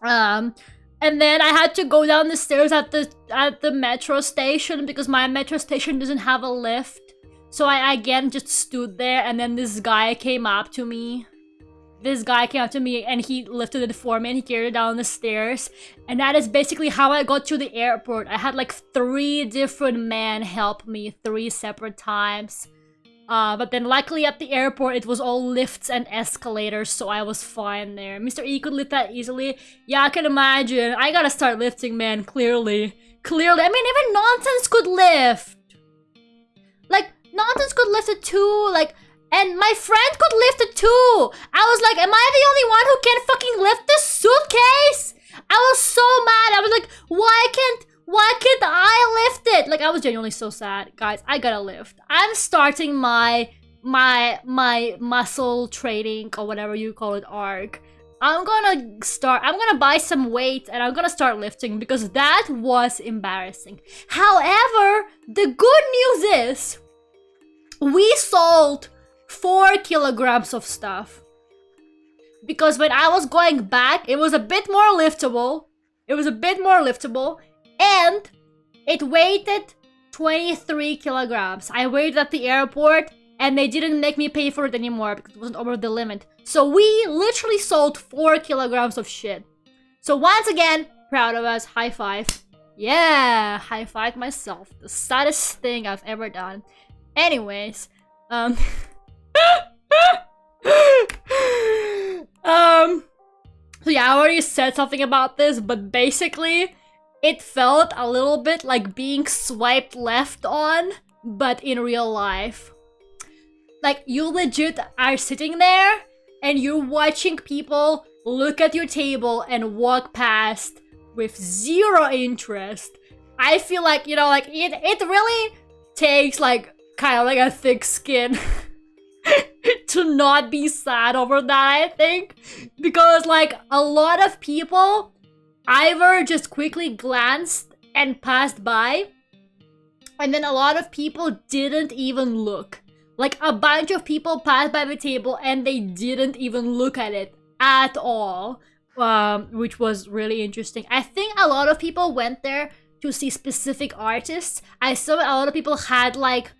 And then I had to go down the stairs at the metro station because my metro station doesn't have a lift. So I again just stood there, and then this guy came up to me. And he lifted it for me and he carried it down the stairs. And that is basically how I got to the airport. I had like 3 different men help me 3 separate times. But then luckily at the airport it was all lifts and escalators, so I was fine there. Mr. E could lift that easily. Yeah, I can imagine. I gotta start lifting, man, clearly. I mean, even Nonsense could lift. Like, Nonsense could lift it too, like, and my friend could lift it too. I was like, am I the only one who can't fucking lift this suitcase? I was so mad. I was like, why can't I lift it? Like, I was genuinely so sad. Guys, I gotta lift. I'm starting my muscle training, or whatever you call it, arc. I'm gonna buy some weight and I'm gonna start lifting because that was embarrassing. However, the good news is we sold 4 kilograms of stuff. Because when I was going back, it was a bit more liftable. And it weighed 23 kilograms. I weighed at the airport and they didn't make me pay for it anymore because it wasn't over the limit. So we literally sold 4 kilograms of shit. So once again, proud of us. High five. Yeah, high five myself. The saddest thing I've ever done. Anyways, so yeah, I already said something about this, but basically it felt a little bit like being swiped left on, but in real life. Like, you legit are sitting there and you're watching people look at your table and walk past with 0 interest. I feel like, you know, like it really takes like kind of like a thick skin to not be sad over that, I think. Because like a lot of people either just quickly glanced and passed by, and then a lot of people didn't even look. Like, a bunch of people passed by the table and they didn't even look at it at all, which was really interesting. I think a lot of people went there to see specific artists. I saw a lot of people had like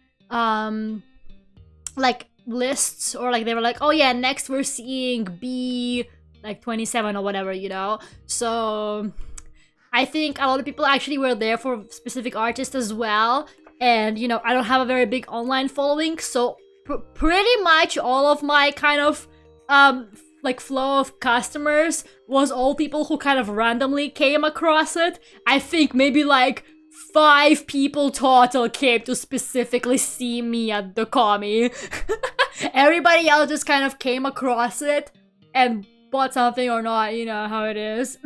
lists, or like they were like, oh yeah, next we're seeing B like 27 or whatever, you know. So I think a lot of people actually were there for specific artists as well. And, you know, I don't have a very big online following, so pretty much all of my kind of, like, flow of customers was all people who kind of randomly came across it. I think maybe, like, 5 people total came to specifically see me at DoKomi. Everybody else just kind of came across it and bought something or not, you know how it is.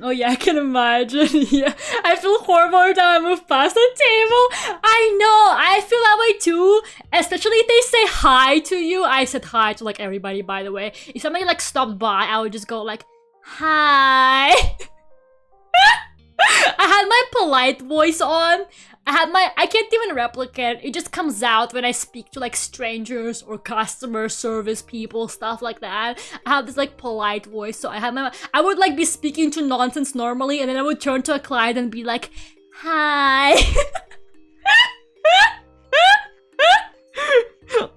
Oh yeah, I can imagine. Yeah, I feel horrible every time I move past the table. I know, I feel that way too. Especially if they say hi to you. I said hi to like everybody, by the way. If somebody like stopped by, I would just go like, hi. I had my polite voice on. I can't even replicate. It just comes out when I speak to like strangers or customer service people, stuff like that. I have this like polite voice, so I would like be speaking to nonsense normally, and then I would turn to a client and be like, hi.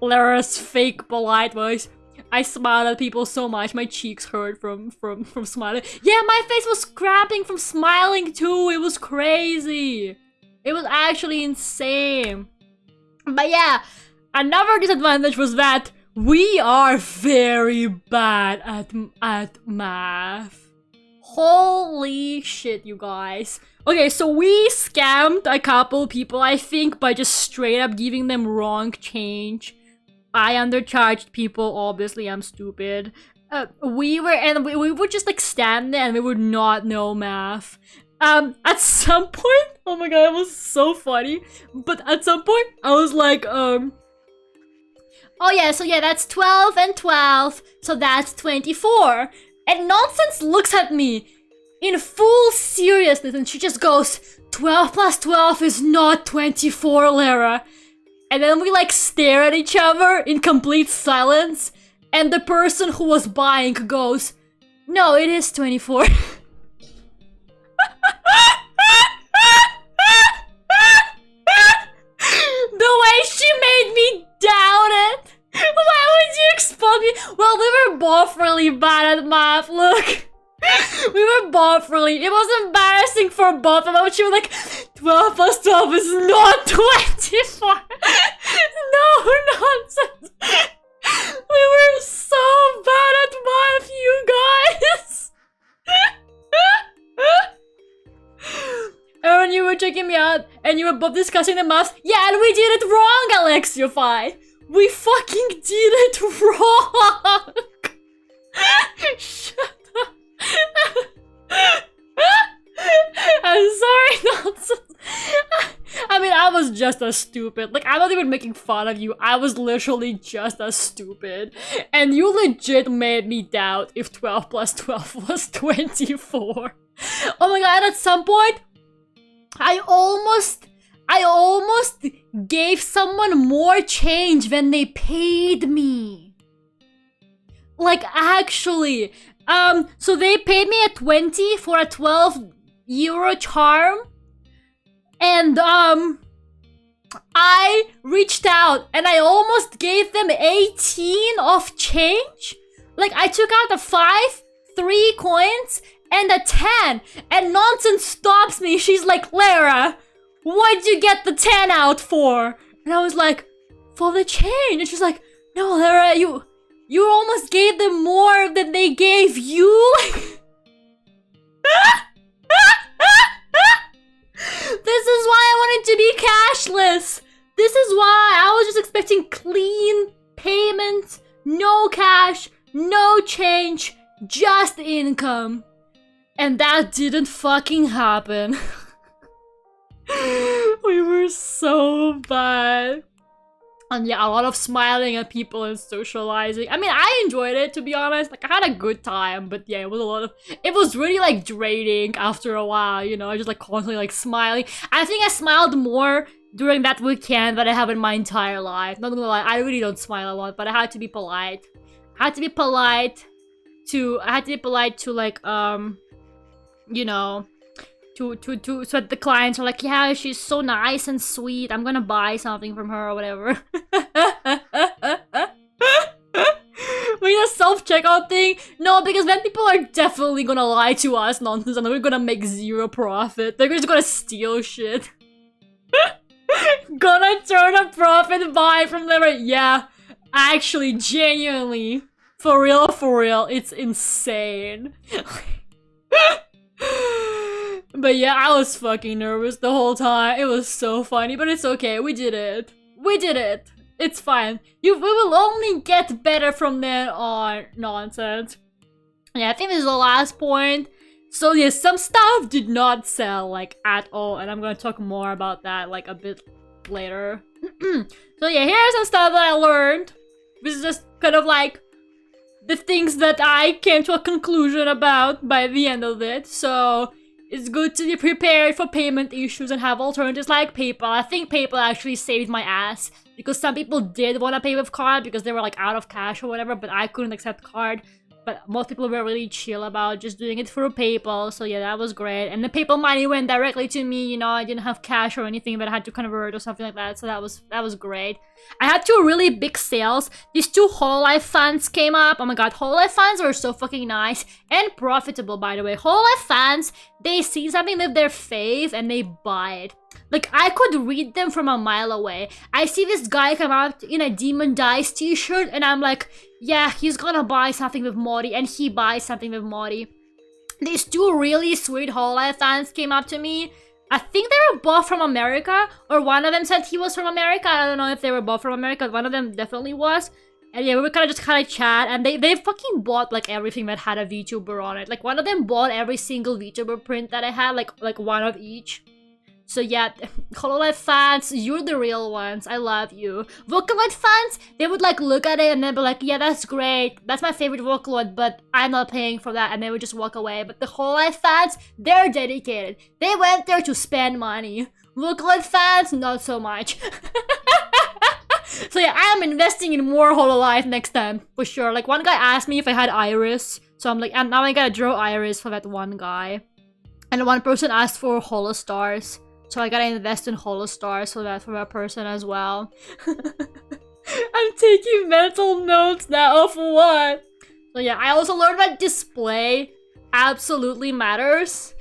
Lera's fake polite voice. I smiled at people so much, my cheeks hurt from smiling. Yeah, my face was cramping from smiling too. It was crazy. It was actually insane. But yeah, another disadvantage was that we are very bad at math. Holy shit, you guys. Okay, so we scammed a couple people, I think, by just straight up giving them wrong change. I undercharged people, obviously I'm stupid. We would just like stand there and we would not know math. At some point, oh my god, it was so funny. But at some point, I was like, oh yeah, so yeah, that's 12 and 12, so that's 24. And Nonsense looks at me in full seriousness and she just goes, 12 plus 12 is not 24, Lera. And then we like stare at each other in complete silence. And the person who was buying goes, no, it is 24. The way she made me doubt it. Why would you expose me? Well, we were both really bad at math, look. We were both really, it was embarrassing for both of them. She was like, 12 plus 12 is not 24. No, nonsense. We were so bad at math, you guys. And when you were checking me out and you were both discussing the math, yeah, and we did it wrong, Alexiofi. We fucking did it wrong. Shut up. I'm sorry, nonsense. I mean, I was just as stupid. Like, I'm not even making fun of you. I was literally just as stupid. And you legit made me doubt if 12 plus 12 was 24. Oh my god, at some point, I almost gave someone more change than they paid me. Like, actually. So they paid me a 20 for a 12 euro charm. And, I reached out and I almost gave them 18 of change. Like, I took out a 5, 3 coins, and a 10. And Nonsense stops me. She's like, Lera, what'd you get the 10 out for? And I was like, for the change. And she's like, no, Lera, you almost gave them more than they gave you. This is why I wanted to be cashless. This is why I was just expecting clean payment, no cash, no change, just income. And that didn't fucking happen. We were so bad. And yeah, a lot of smiling at people and socializing. I mean, I enjoyed it, to be honest. Like, I had a good time, but yeah, it was really like draining after a while, you know, just like constantly like smiling. I think I smiled more during that weekend than I have in my entire life. Not gonna lie, I really don't smile a lot, but I had to be polite. I had to be polite to like, you know, so the clients are like, yeah, she's so nice and sweet, I'm gonna buy something from her or whatever. We need a self-checkout thing? No, because then people are definitely gonna lie to us, nonsense, and we're gonna make 0 profit. They're just gonna steal shit. Gonna turn a profit buy from them. Yeah, actually, genuinely, for real, it's insane. But yeah, I was fucking nervous the whole time. It was so funny, but it's okay. We did it. We did it. It's fine. We will only get better from then on. Nonsense. Yeah, I think this is the last point. So yeah, some stuff did not sell like at all, and I'm gonna talk more about that like a bit later. So yeah, here's some stuff that I learned. This is just kind of like the things that I came to a conclusion about by the end of it. So it's good to be prepared for payment issues and have alternatives like PayPal. I think PayPal actually saved my ass because some people did want to pay with card because they were like out of cash or whatever, but I couldn't accept card. But most people were really chill about just doing it through PayPal, so yeah, that was great. And the PayPal money went directly to me, you know, I didn't have cash or anything, but I had to convert or something like that, so that was great. I had 2 really big sales. These 2 Hololive funds came up. Oh my god, Hololive funds are so fucking nice and profitable, by the way. Hololive funds, they see something with their fave and they buy it. Like, I could read them from a mile away. I see this guy come out in a Demon Dice t-shirt and I'm like, yeah, he's gonna buy something with Morty, and he buys something with Morty. These 2 really sweet Hololive fans came up to me. I think they were both from America, or one of them said he was from America. I don't know if they were both from America. One of them definitely was. And yeah, we were kind of chat, and they fucking bought like everything that had a VTuber on it. Like, one of them bought every single VTuber print that I had, like one of each. So yeah, Hololive fans, you're the real ones. I love you. Vocaloid fans, they would like look at it and then be like, yeah, that's great. That's my favorite Vocaloid, but I'm not paying for that. And they would just walk away. But the Hololive fans, they're dedicated. They went there to spend money. Vocaloid fans, not so much. So yeah, I am investing in more Hololive next time, for sure. Like, one guy asked me if I had Iris. So I'm like, and now I gotta draw Iris for that one guy. And one person asked for Holostars. So I gotta invest in Holostars for that person as well. I'm taking mental notes now of what? So yeah, I also learned that display absolutely matters.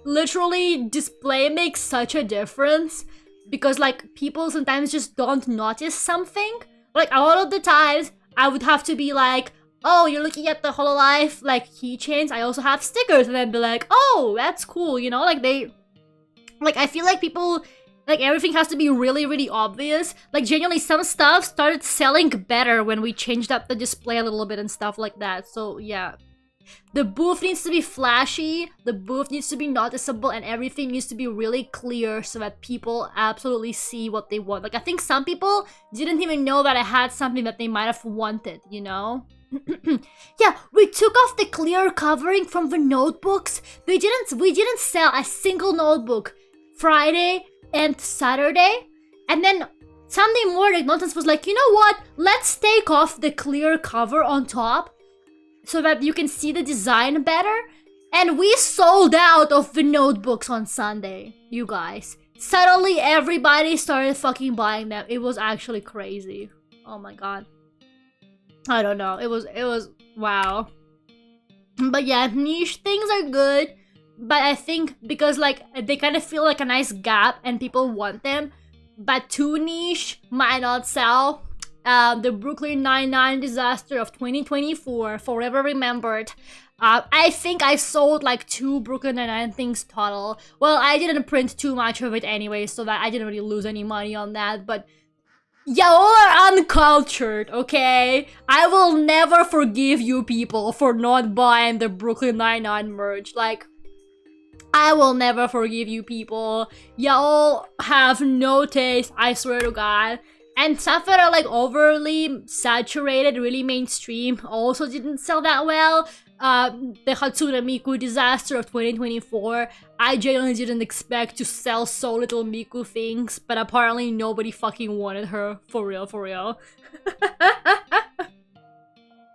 Literally, display makes such a difference. Because like, people sometimes just don't notice something. Like, a lot of the times, I would have to be like, oh, you're looking at the Hololive, like, keychains. I also have stickers. And then be like, oh, that's cool, you know? Like, like, I feel like people, like, everything has to be really, really obvious. Like, genuinely, some stuff started selling better when we changed up the display a little bit and stuff like that. So, yeah. The booth needs to be flashy, the booth needs to be noticeable, and everything needs to be really clear so that people absolutely see what they want. Like, I think some people didn't even know that I had something that they might have wanted, you know? Yeah, we took off the clear covering from the notebooks. We didn't sell a single notebook Friday and Saturday. And then Sunday morning, Nonsense was like, you know what? Let's take off the clear cover on top so that you can see the design better. And we sold out of the notebooks on Sunday, you guys. Suddenly, everybody started fucking buying them. It was actually crazy. Oh my god. I don't know. It was wow. But yeah, niche things are good. But I think because like they kind of feel like a nice gap and people want them. But too niche might not sell. The Brooklyn Nine-Nine disaster of 2024, forever remembered. I think I sold like 2 Brooklyn Nine-Nine things total. Well, I didn't print too much of it anyway, so that I didn't really lose any money on that, but y'all are uncultured, okay? I will never forgive you people for not buying the Brooklyn Nine-Nine merch. Like, I will never forgive you people. Y'all have no taste, I swear to God. And stuff that are like overly saturated, really mainstream, also didn't sell that well. The Hatsune Miku disaster of 2024. I genuinely didn't expect to sell so little Miku things, but apparently nobody fucking wanted her. For real, for real.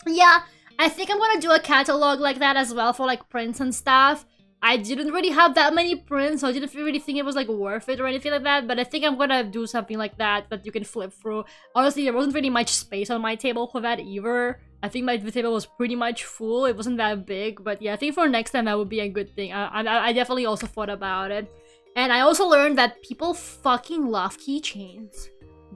Yeah, I think I'm gonna do a catalog like that as well for like prints and stuff. I didn't really have that many prints, so I didn't really think it was like worth it or anything like that, but I think I'm gonna do something like that you can flip through. Honestly, there wasn't really much space on my table for that either. I think my table was pretty much full. It wasn't that big, but yeah, I think for next time that would be a good thing. I definitely also thought about it. And I also learned that people fucking love keychains.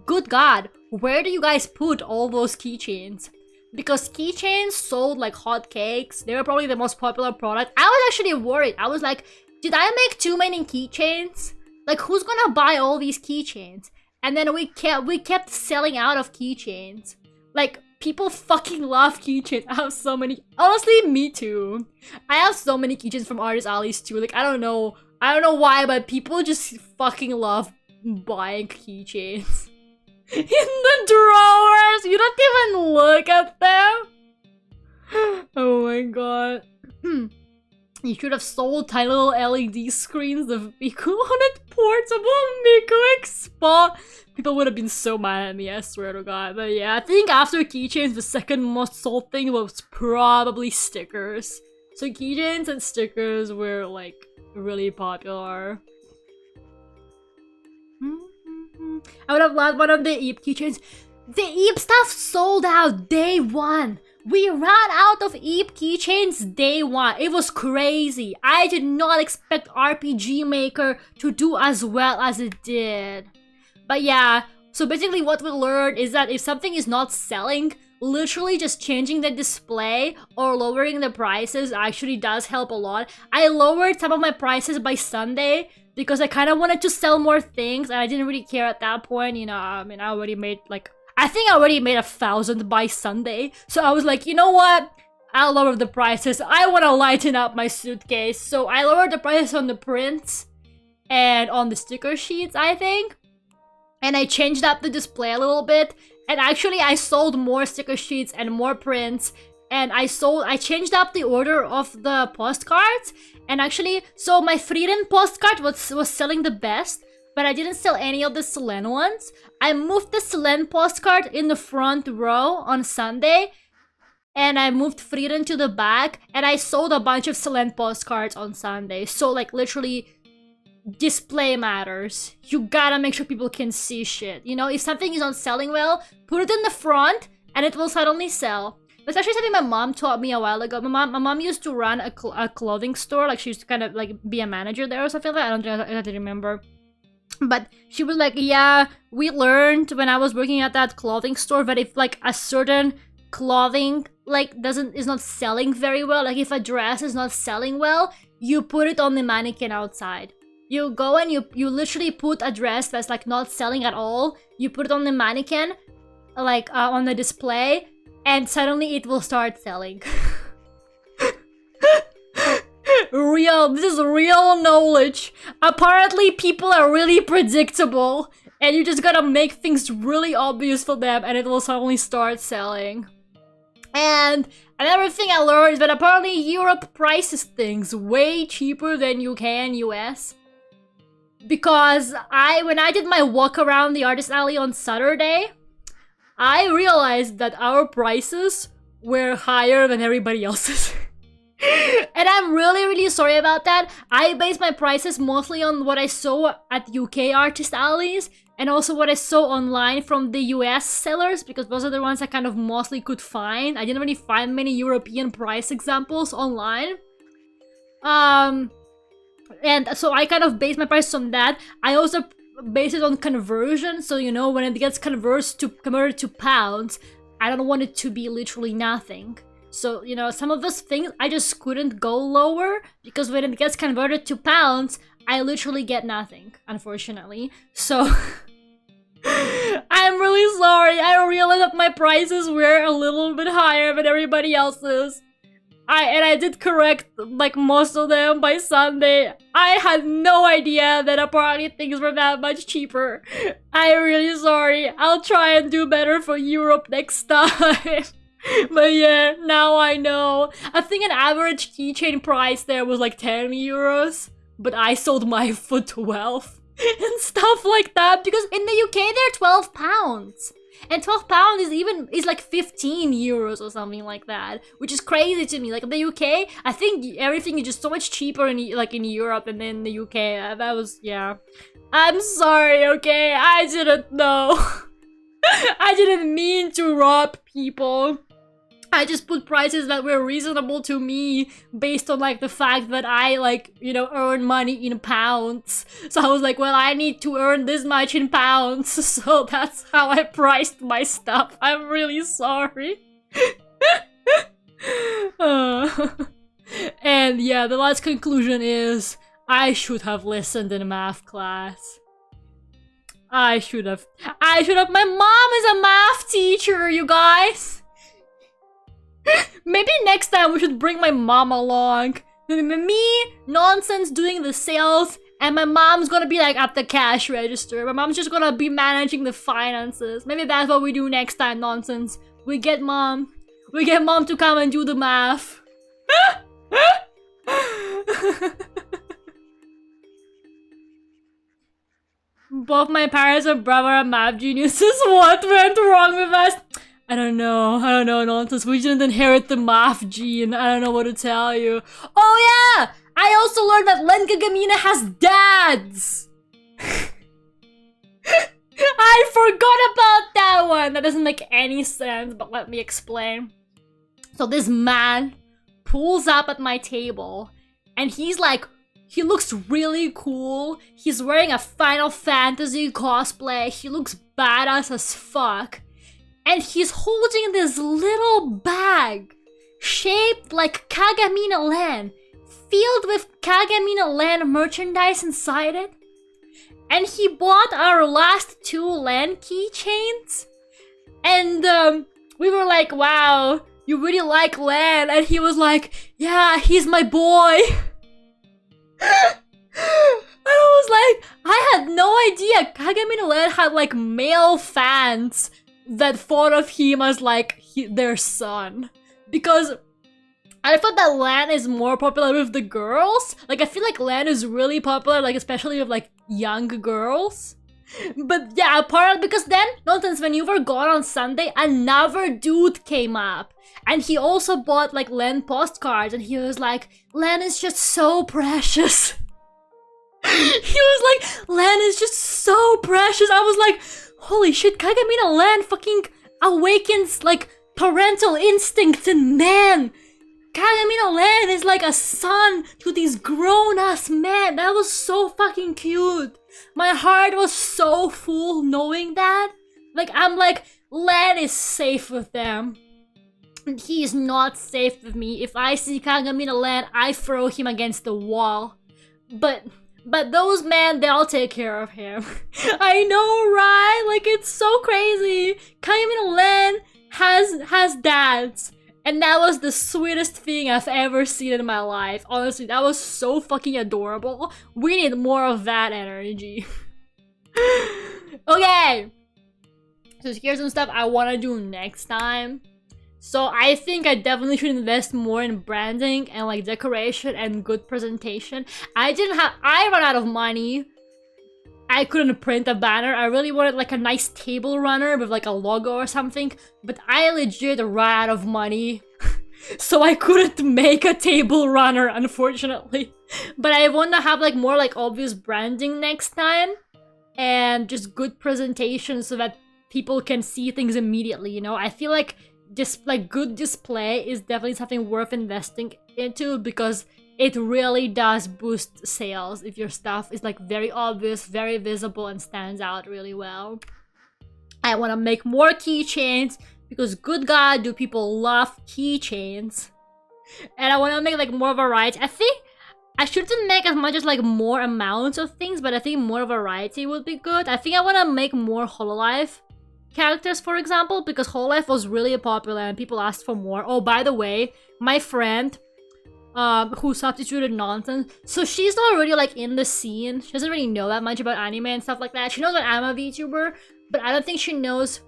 Good God, where do you guys put all those keychains? Because keychains sold like hotcakes. They were probably the most popular product. I was actually worried. I was like, did I make too many keychains? Like, who's gonna buy all these keychains? And then we kept selling out of keychains. Like, people fucking love keychains. I have so many. Honestly, me too. I have so many keychains from Artist Alleys too. Like, I don't know why, but people just fucking love buying keychains. In the drawers! You don't even look at them! Oh my god. You should have sold tiny little LED screens of Miku on it portable Miku Expo. People would have been so mad at me, I swear to god. But yeah, I think after keychains, the second most sold thing was probably stickers. So keychains and stickers were like really popular. I would have loved one of the Eep keychains. The Eep stuff sold out day one. We ran out of Eep keychains day one. It was crazy. I did not expect RPG Maker to do as well as it did. But yeah, so basically what we learned is that if something is not selling, literally just changing the display or lowering the prices actually does help a lot. I lowered some of my prices by Sunday because I kind of wanted to sell more things and I didn't really care at that point, you know. I mean, I already made like, I think I already made 1,000 by Sunday. So I was like, you know what? I'll lower the prices. I want to lighten up my suitcase. So I lowered the prices on the prints and on the sticker sheets, I think. And I changed up the display a little bit. And actually, I sold more sticker sheets and more prints. And I changed up the order of the postcards. And actually, so my Frieden postcard was selling the best. But I didn't sell any of the Selene ones. I moved the Selene postcard in the front row on Sunday. And I moved Frieden to the back. And I sold a bunch of Selene postcards on Sunday. So like literally, display matters. You gotta make sure people can see shit. You know, if something is not selling well, put it in the front and it will suddenly sell. That's actually something my mom taught me a while ago. My mom used to run a clothing store. Like she used to kind of like be a manager there or something like that. I don't think I have to remember. But she was like, yeah, we learned when I was working at that clothing store that if like a certain clothing like is not selling very well, like if a dress is not selling well, you put it on the mannequin outside. You go and you literally put a dress that's like not selling at all, you put it on the mannequin, like on the display, and suddenly it will start selling. This is real knowledge. Apparently people are really predictable and you just gotta make things really obvious for them and it will suddenly start selling. And another thing I learned is that apparently Europe prices things way cheaper than UK and US. Because when I did my walk around the Artist Alley on Saturday, I realized that our prices were higher than everybody else's. And I'm really, really sorry about that. I based my prices mostly on what I saw at UK Artist Alleys and also what I saw online from the US sellers because those are the ones I kind of mostly could find. I didn't really find many European price examples online. And so I kind of based my prices on that. I also based it on conversion. So, you know, when it gets converted to pounds, I don't want it to be literally nothing. So, you know, some of those things I just couldn't go lower because when it gets converted to pounds, I literally get nothing, unfortunately. So, I'm really sorry. I realized that my prices were a little bit higher than everybody else's. I did correct like most of them by Sunday. I had no idea that apparently things were that much cheaper. I'm really sorry. I'll try and do better for Europe next time. But yeah, now I know. I think an average keychain price there was like 10 euros. But I sold mine for 12. And stuff like that. Because in the UK they're 12 pounds. And 12 pounds is like 15 euros or something like that. Which is crazy to me. Like in the UK, I think everything is just so much cheaper in Europe and in the UK. That was, yeah. I'm sorry, okay? I didn't know. I didn't mean to rob people. I just put prices that were reasonable to me based on like the fact that I like, you know, earn money in pounds. So I was like, well, I need to earn this much in pounds. So that's how I priced my stuff. I'm really sorry. And yeah, the last conclusion is I should have listened in math class. I should have. My mom is a math teacher, you guys. Maybe next time we should bring my mom along. Me, nonsense doing the sales, and my mom's gonna be like at the cash register. My mom's just gonna be managing the finances. Maybe that's what we do next time, nonsense. We get mom to come and do the math. Both my parents and brother are math geniuses. What went wrong with us? I don't know, nonsense. We didn't inherit the math gene. I don't know what to tell you. Oh yeah! I also learned that Len Kagamina has dads! I forgot about that one! That doesn't make any sense, but let me explain. So this man pulls up at my table, and he's like, he looks really cool. He's wearing a Final Fantasy cosplay. He looks badass as fuck. And he's holding this little bag shaped like Kagamina Land, filled with Kagamina Land merchandise inside it. And he bought our last 2 Land keychains. And we were like, wow, you really like Land? And he was like, yeah, he's my boy. I was like, I had no idea Kagamina Land had like male fans that thought of him as like their son. Because I thought that Lan is more popular with the girls. Like I feel like Lan is really popular, like especially with like young girls. But yeah, apart because then, nonsense, when you were gone on Sunday, another dude came up. And he also bought like Len postcards, and he was like, Len is just so precious. He was like, Len is just so precious. I was like, holy shit, Kagamina Lan fucking awakens like parental instincts in man. Kagamina Lan is like a son to these grown-ass men. That was so fucking cute. My heart was so full knowing that. Like, I'm like, Lan is safe with them. And he is not safe with me. If I see Kagamina Lan, I throw him against the wall. But those men, they'll take care of him. I know, right? Like, it's so crazy. Kagamina Lan has dads. And that was the sweetest thing I've ever seen in my life. Honestly, that was so fucking adorable. We need more of that energy. Okay. So here's some stuff I want to do next time. So I think I definitely should invest more in branding and like decoration and good presentation. I ran out of money. I couldn't print a banner. I really wanted like a nice table runner with like a logo or something, but I legit ran out of money. So I couldn't make a table runner, unfortunately. But I want to have like more like obvious branding next time and just good presentation so that people can see things immediately, you know? I feel like just like good display is definitely something worth investing into because it really does boost sales if your stuff is like very obvious, very visible, and stands out really well. I want to make more keychains because good god do people love keychains. And I want to make like more variety. I think I shouldn't make as much as like more amounts of things, but I think more variety would be good. I think I want to make more Hololive characters, for example, because Hololive was really popular and people asked for more. Oh, by the way, my friend who substituted nonsense, so she's not really like in the scene. She doesn't really know that much about anime and stuff like that. She knows that I'm a VTuber, but I don't think she knows,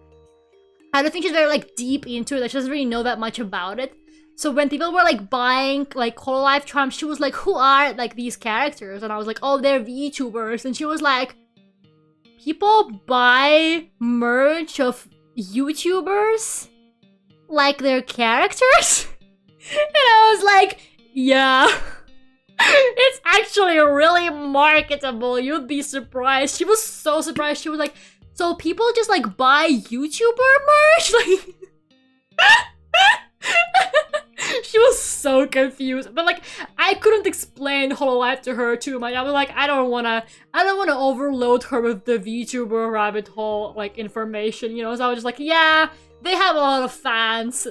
I don't think she's very like deep into it. Like she doesn't really know that much about it. So when people were like buying like Hololive charms, she was like, who are like these characters? And I was like, oh, they're VTubers. And she was like, people buy merch of YouTubers? Like their characters? And I was like, yeah. It's actually really marketable. You'd be surprised. She was so surprised. She was like, so people just like buy YouTuber merch? Like she was so confused. But like I couldn't explain Hololive to her too much. I was like, I don't wanna overload her with the VTuber rabbit hole like information, you know. So I was just like, yeah, they have a lot of fans.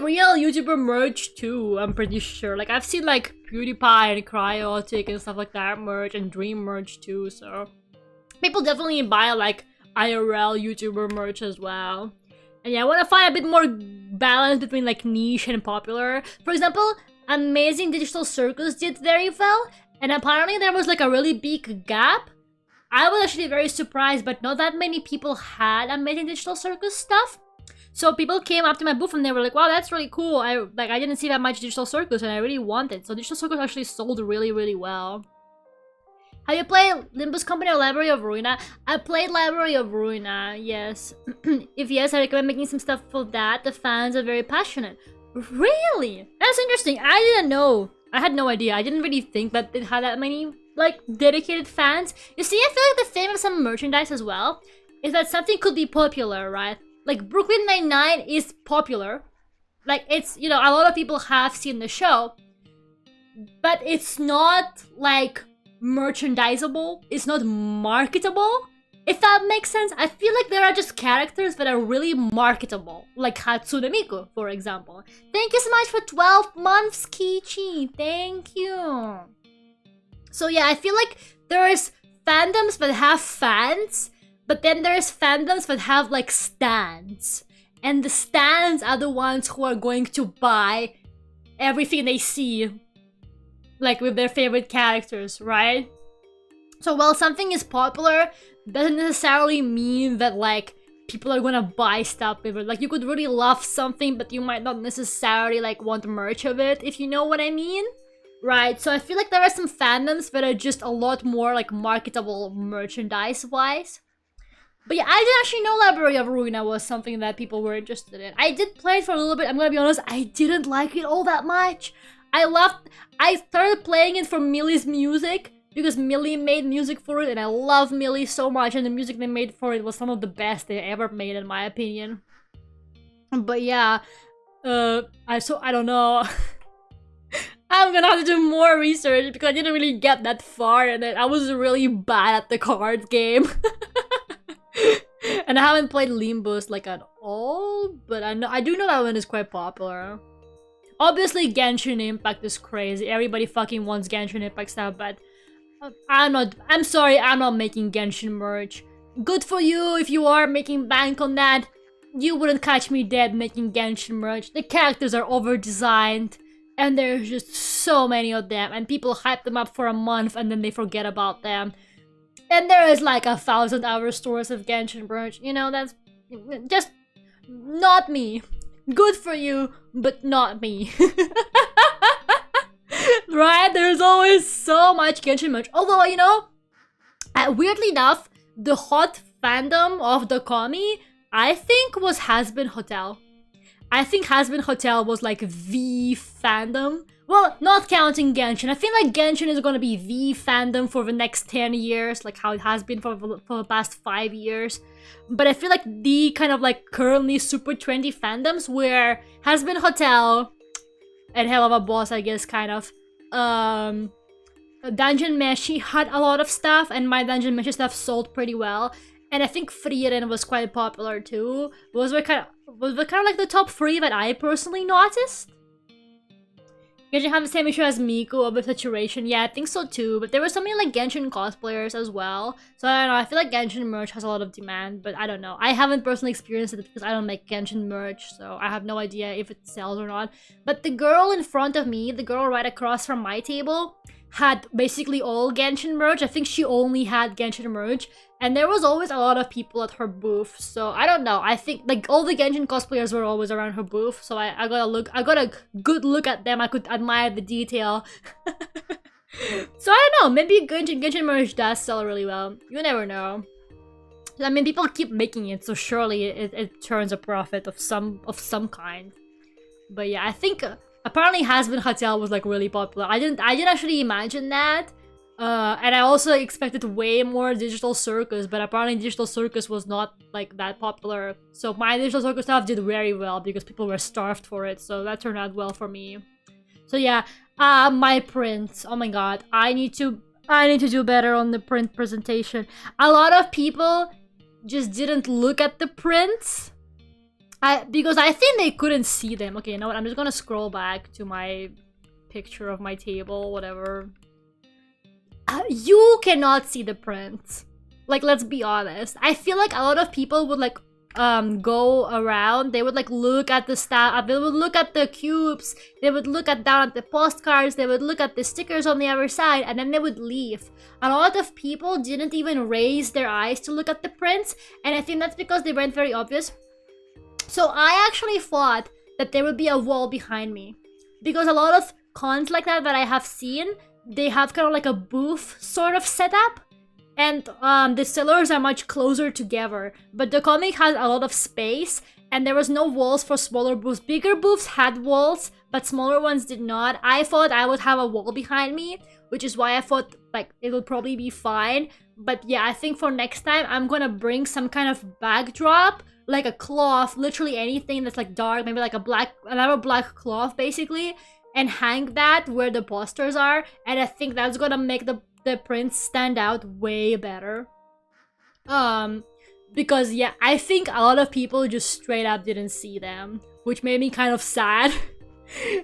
real YouTuber merch too, I'm pretty sure. Like, I've seen like PewDiePie and Cryotic and stuff like that merch, and Dream merch too, so people definitely buy like IRL YouTuber merch as well. And yeah, I want to find a bit more balance between like niche and popular. For example, Amazing Digital Circus did very well, and apparently there was like a really big gap. I was actually very surprised, but not that many people had Amazing Digital Circus stuff. So people came up to my booth and they were like, wow, that's really cool. I didn't see that much Digital Circus and I really want it. So Digital Circus actually sold really, really well. Have you played Limbus Company or Library of Ruina? I played Library of Ruina, yes. If yes, I recommend making some stuff for that. The fans are very passionate. Really? That's interesting. I didn't know. I had no idea. I didn't really think that it had that many, like, dedicated fans. You see, I feel like the theme of some merchandise as well is that something could be popular, right? Like, Brooklyn Nine-Nine is popular. Like, it's, you know, a lot of people have seen the show. But it's not, like, merchandisable. It's not marketable. If that makes sense. I feel like there are just characters that are really marketable. Like Hatsune Miku, for example. Thank you so much for 12 months, Kichi. Thank you. So yeah, I feel like there's fandoms that have fans, but then there's fandoms that have like stands. And the stands are the ones who are going to buy everything they see, like with their favorite characters, right? So while something is popular, doesn't necessarily mean that like people are gonna buy stuff with it. Like, you could really love something, but you might not necessarily like want merch of it, if you know what I mean. Right, so I feel like there are some fandoms that are just a lot more like marketable merchandise-wise. But yeah, I didn't actually know Library of Ruina was something that people were interested in. I did play it for a little bit, I'm gonna be honest, I didn't like it all that much. I started playing it for Millie's music, because Millie made music for it, and I love Millie so much, and the music they made for it was some of the best they ever made, in my opinion. But yeah, I don't know. I'm gonna have to do more research, because I didn't really get that far, and I was really bad at the cards game. And I haven't played Limbus like at all, but I do know that one is quite popular. Obviously, Genshin Impact is crazy. Everybody fucking wants Genshin Impact stuff, but I'm sorry, I'm not making Genshin merch. Good for you if you are making bank on that. You wouldn't catch me dead making Genshin merch. The characters are over-designed, and there's just so many of them, and people hype them up for a month and then they forget about them. And there is like 1,000-hour stores of Genshin merch. You know, that's just not me. Good for you, but not me. Right? There's always so much Genshin merch. Although, you know, weirdly enough, the hot fandom of DoKomi, I think, was Has-Been Hotel. I think Has-Been Hotel was like the fandom. Well, not counting Genshin. I feel like Genshin is gonna be the fandom for the next 10 years, like how it has been for the past 5 years. But I feel like the kind of like currently super trendy fandoms where Has-Been Hotel and Hell of a Boss, I guess, kind of. Dungeon Meshi had a lot of stuff, and my Dungeon Meshi stuff sold pretty well. And I think Frieren was quite popular too. Those were kind of like the top 3 that I personally noticed. Genshin have the same issue as Miku of the saturation. Yeah, I think so too. But there were so many like Genshin cosplayers as well. So I don't know, I feel like Genshin merch has a lot of demand, but I don't know. I haven't personally experienced it because I don't make Genshin merch, so I have no idea if it sells or not. But the girl in front of me, the girl right across from my table, had basically all Genshin merch. I think she only had Genshin merch, and there was always a lot of people at her booth. So I don't know, I think like all the Genshin cosplayers were always around her booth, so I got a good look at them. I could admire the detail. So I don't know, maybe Genshin merch does sell really well. You never know. I mean, people keep making it, so surely it turns a profit of some kind. But yeah, I think apparently Has-Been Hotel was like really popular. I didn't actually imagine that. And I also expected way more Digital Circus, but apparently Digital Circus was not like that popular. So my Digital Circus stuff did very well because people were starved for it. So that turned out well for me. So yeah, my print. Oh my god, I need to do better on the print presentation. A lot of people just didn't look at the prints. Because I think they couldn't see them. Okay, you know what? I'm just gonna scroll back to my picture of my table, whatever. You cannot see the prints. Like, let's be honest. I feel like a lot of people would like go around. They would like look at the stuff. They would look at the cubes. They would look down at the postcards. They would look at the stickers on the other side, and then they would leave. A lot of people didn't even raise their eyes to look at the prints, and I think that's because they weren't very obvious. So I actually thought that there would be a wall behind me, because a lot of cons like that I have seen, they have kind of like a booth sort of setup, and the sellers are much closer together. But the comic has a lot of space, and there was no walls for smaller booths. Bigger booths had walls, but smaller ones did not. I thought I would have a wall behind me, which is why I thought like it would probably be fine. But yeah, I think for next time I'm gonna bring some kind of backdrop, like a cloth, literally anything that's like dark, maybe like another black cloth basically, and hang that where the posters are. And I think that's gonna make the prints stand out way better. Because yeah, I think a lot of people just straight up didn't see them, which made me kind of sad.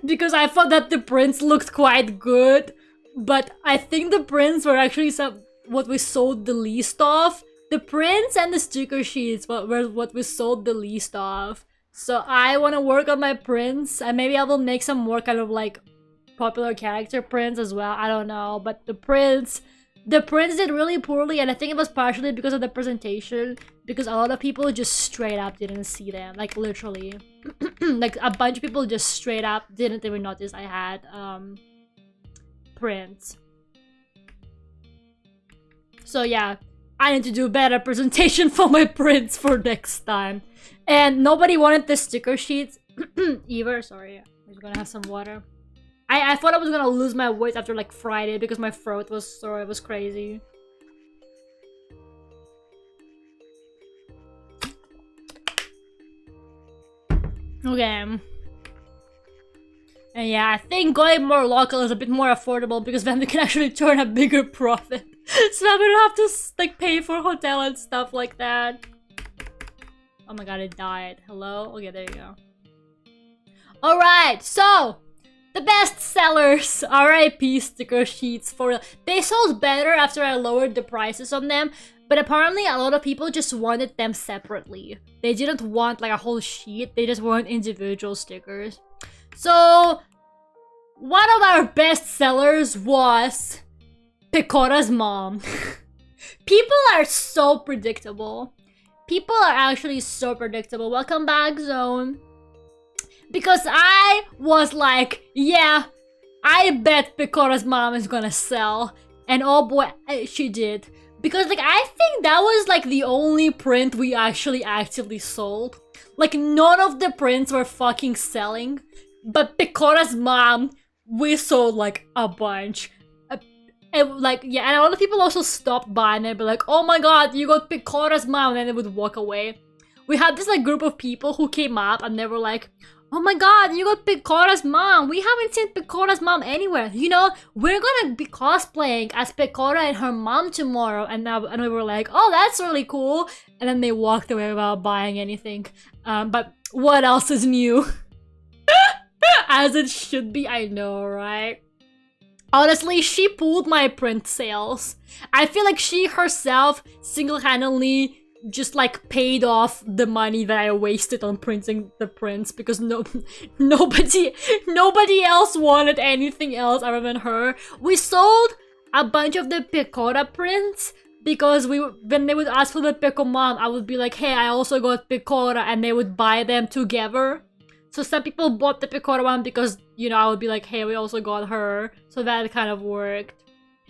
Because I thought that the prints looked quite good, but I think the prints were actually what we sold the least of. The prints and the sticker sheets were what we sold the least of. So I want to work on my prints, and maybe I will make some more kind of like popular character prints as well. I don't know, but the prints did really poorly, and I think it was partially because of the presentation, because a lot of people just straight up didn't see them, like literally. Like a bunch of people just straight up didn't even notice I had prints. So yeah, I need to do better presentation for my prints for next time. And nobody wanted the sticker sheets either. Sorry, I'm just gonna have some water. I thought I was gonna lose my voice after like Friday because my throat was sore. It was crazy. Okay. And yeah, I think going more local is a bit more affordable because then we can actually turn a bigger profit. So that we don't have to like pay for hotel and stuff like that. Oh my god, it died. Hello? Okay, there you go. Alright, so the best sellers, RIP sticker sheets for they sold better after I lowered the prices on them, but apparently a lot of people just wanted them separately. They didn't want like a whole sheet, they just want individual stickers. So one of our best sellers was Pecora's mom. People are so predictable. People are actually so predictable. Welcome back, Zone. Because I was like, yeah, I bet Pecora's mom is gonna sell. And oh boy, she did. Because like, I think that was like the only print we actually actively sold. Like, none of the prints were fucking selling. But Pecora's mom, we sold like a bunch. And like, yeah, and a lot of people also stopped by and they'd be like, oh my god, you got Pecora's mom, and then they would walk away. We had this like group of people who came up and they were like, oh my god, you got Pecora's mom. We haven't seen Pecora's mom anywhere. You know, we're gonna be cosplaying as Pecora and her mom tomorrow. And we were like, oh, that's really cool. And then they walked away without buying anything. But what else is new? As it should be, I know, right? Honestly, she pulled my print sales. I feel like she herself single-handedly just like paid off the money that I wasted on printing the prints, because nobody else wanted anything else other than her. We sold a bunch of the Pecora prints because when they would ask for the Peco mom, I would be like, hey, I also got Pecora, and they would buy them together. So some people bought the Pecora one because, you know, I would be like, hey, we also got her. So that kind of worked.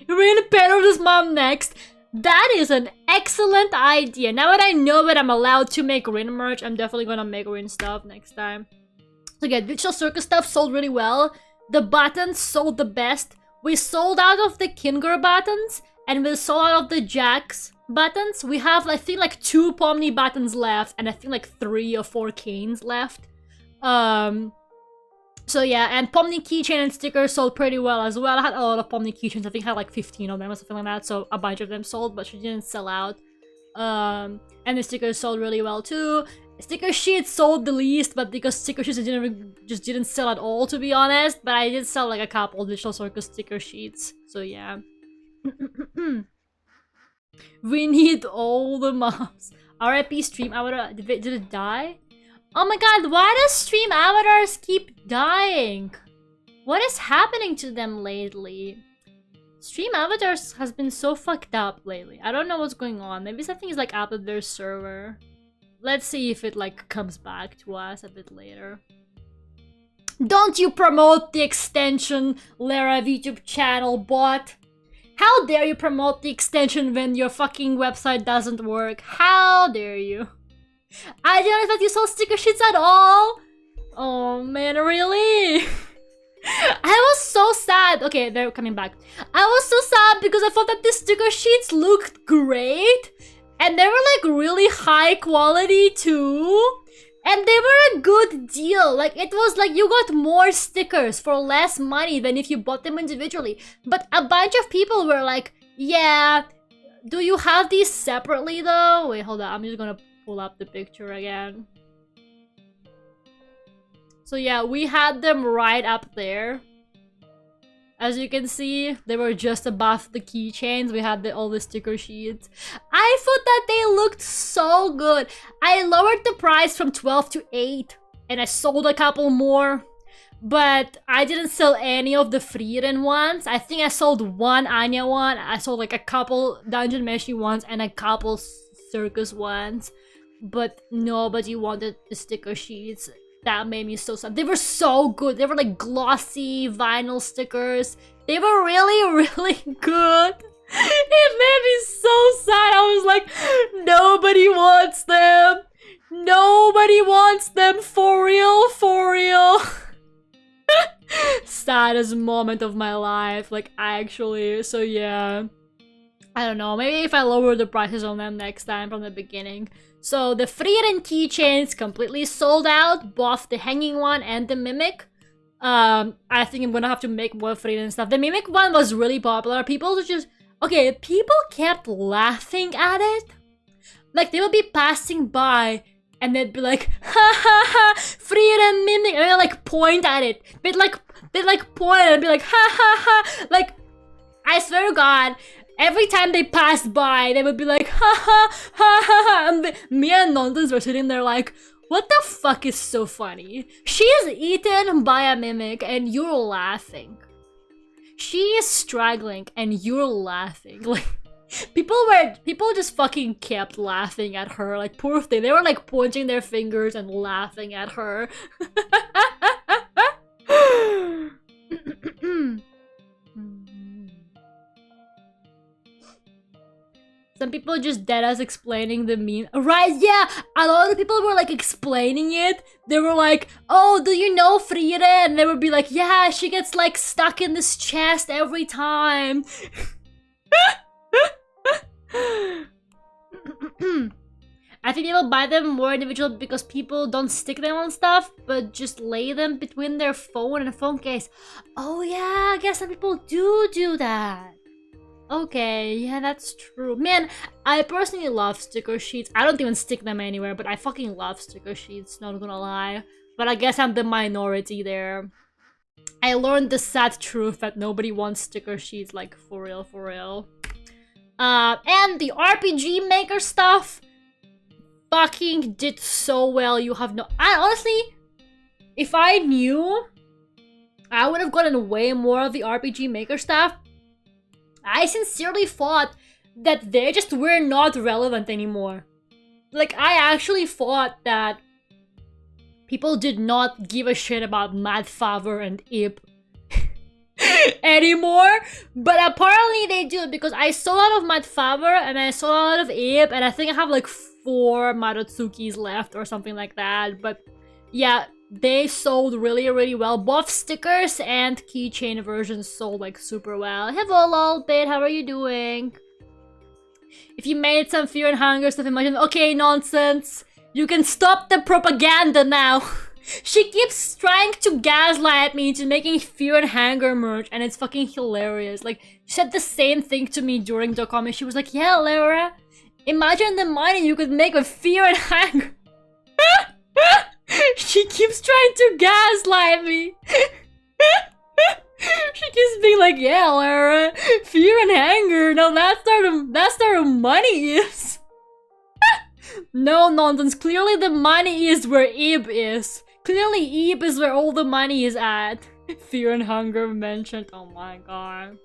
Rin Pedro's mom next. That is an excellent idea. Now that I know that I'm allowed to make Rin merch, I'm definitely gonna make Rin stuff next time. So yeah, Digital Circus stuff sold really well. The buttons sold the best. We sold out of the Kinger buttons, and we sold out of the Jax buttons. We have, I think, like 2 Pomni buttons left, and I think like 3 or 4 canes left. So yeah, and Pomni keychain and stickers sold pretty well as well. I had a lot of Pomni keychains. I think I had like 15 of them or something like that, so a bunch of them sold, but she didn't sell out. And the stickers sold really well too. Sticker sheets sold the least, but because sticker sheets just didn't sell at all, to be honest. But I did sell like a couple digital circus sticker sheets, so yeah. We need all the mobs. RIP stream avatar. Did it die? Oh my god, why does stream avatars keep dying? What is happening to them lately? Stream avatars has been so fucked up lately. I don't know what's going on. Maybe something is like up at their server. Let's see if it like comes back to us a bit later. Don't you promote the extension, Lera YouTube channel bot? How dare you promote the extension when your fucking website doesn't work? How dare you? I didn't expect you sold sticker sheets at all. Oh man, really? I was so sad. Okay, they're coming back. I was so sad because I thought that the sticker sheets looked great. And they were like really high quality too. And they were a good deal. Like it was like you got more stickers for less money than if you bought them individually. But a bunch of people were like, yeah, do you have these separately though? Wait, hold on. I'm just gonna pull up the picture again. So yeah, we had them right up there. As you can see, they were just above the keychains. We had all the sticker sheets. I thought that they looked so good. I lowered the price from 12 to 8. And I sold a couple more. But I didn't sell any of the Frieren ones. I think I sold one Anya one. I sold like a couple Dungeon Meshi ones and a couple Circus ones. But nobody wanted the sticker sheets. That made me so sad. They were so good. They were like glossy vinyl stickers. They were really, really good. It made me so sad. I was like, nobody wants them. Nobody wants them. For real, for real. Saddest moment of my life. Like, actually. So, yeah. I don't know. Maybe if I lower the prices on them next time from the beginning. So the Frieren keychains completely sold out, both the hanging one and the Mimic. I think I'm gonna have to make more Frieren stuff. The Mimic one was really popular. People just... Okay, people kept laughing at it. Like, they would be passing by and they'd be like, ha ha ha, Frieren Mimic. And they'd like point at it. They'd like point and be like, ha ha ha. Like, I swear to God, every time they passed by, they would be like, ha ha ha ha ha. And me and Nonsense were sitting there like, what the fuck is so funny? She is eaten by a Mimic and you're laughing. She is struggling and you're laughing. Like, people just fucking kept laughing at her. Like, poor thing. They were like pointing their fingers and laughing at her. Some people just deadass explaining the meme. Right, yeah! A lot of people were like explaining it. They were like, oh, do you know Frieren? And they would be like, yeah, she gets like stuck in this chest every time. I think people buy them more individual because people don't stick them on stuff, but just lay them between their phone and a phone case. Oh yeah, I guess some people do that. Okay, yeah, that's true. Man, I personally love sticker sheets. I don't even stick them anywhere, but I fucking love sticker sheets, not gonna lie. But I guess I'm the minority there. I learned the sad truth that nobody wants sticker sheets, like, for real, for real. And the RPG Maker stuff fucking did so well. You have no... honestly, if I knew, I would have gotten way more of the RPG Maker stuff. I sincerely thought that they just were not relevant anymore. Like, I actually thought that people did not give a shit about Vtuber and Ip anymore. But apparently they do, because I saw a lot of Vtuber and I saw a lot of Ip, and I think I have like 4 Madotsukis left or something like that. But yeah, they sold really, really well. Both stickers and keychain versions sold like super well. Hello, Lolbit, how are you doing? If you made some Fear and Hunger stuff, imagine. Okay, Nonsense. You can stop the propaganda now. She keeps trying to gaslight me into making Fear and Hunger merch, and it's fucking hilarious. Like, she said the same thing to me during DoKomi. She was like, yeah, Lera, imagine the money you could make with Fear and Hunger. keeps trying to gaslight me. She keeps being like, yeah, Lera, fear and anger. No, that's where money is. No nonsense. Clearly the money is where Ib is. Clearly Ib is where all the money is at. Fear and hunger mentioned. Oh my god.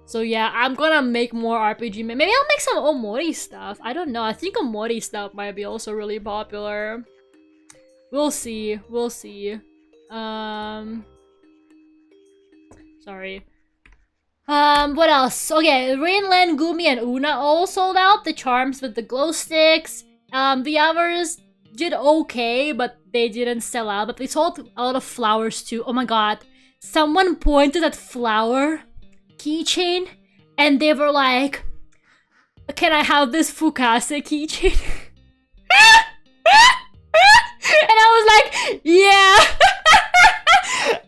So yeah, I'm gonna make more RPG. Maybe I'll make some Omori stuff. I don't know. I think Omori stuff might be also really popular. We'll see. We'll see. Sorry. What else? Okay, Rainland, Gumi, and Una all sold out. The charms with the glow sticks. The others did okay, but they didn't sell out. But they sold a lot of flowers too. Oh my god. Someone pointed at flower keychain and they were like, can I have this Fukase keychain? And I was like, yeah.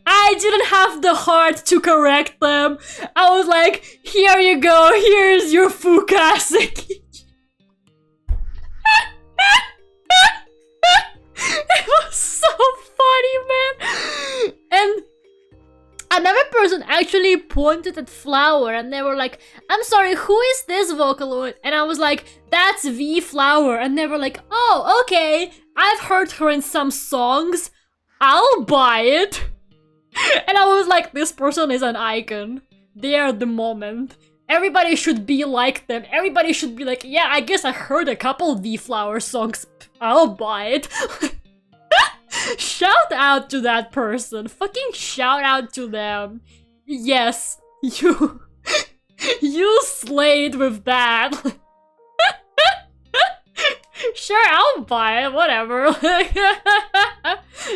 I didn't have the heart to correct them. I was like, here you go, here's your Fukase keychain. It was so funny, man. And another person actually pointed at Flower and they were like, I'm sorry, who is this Vocaloid? And I was like, that's V Flower. And they were like, oh, okay. I've heard her in some songs. I'll buy it. And I was like, this person is an icon. They are the moment. Everybody should be like them. Everybody should be like, yeah, I guess I heard a couple V Flower songs. I'll buy it. Shout out to that person. Fucking shout out to them. Yes, you slayed with that. Sure, I'll buy it, whatever.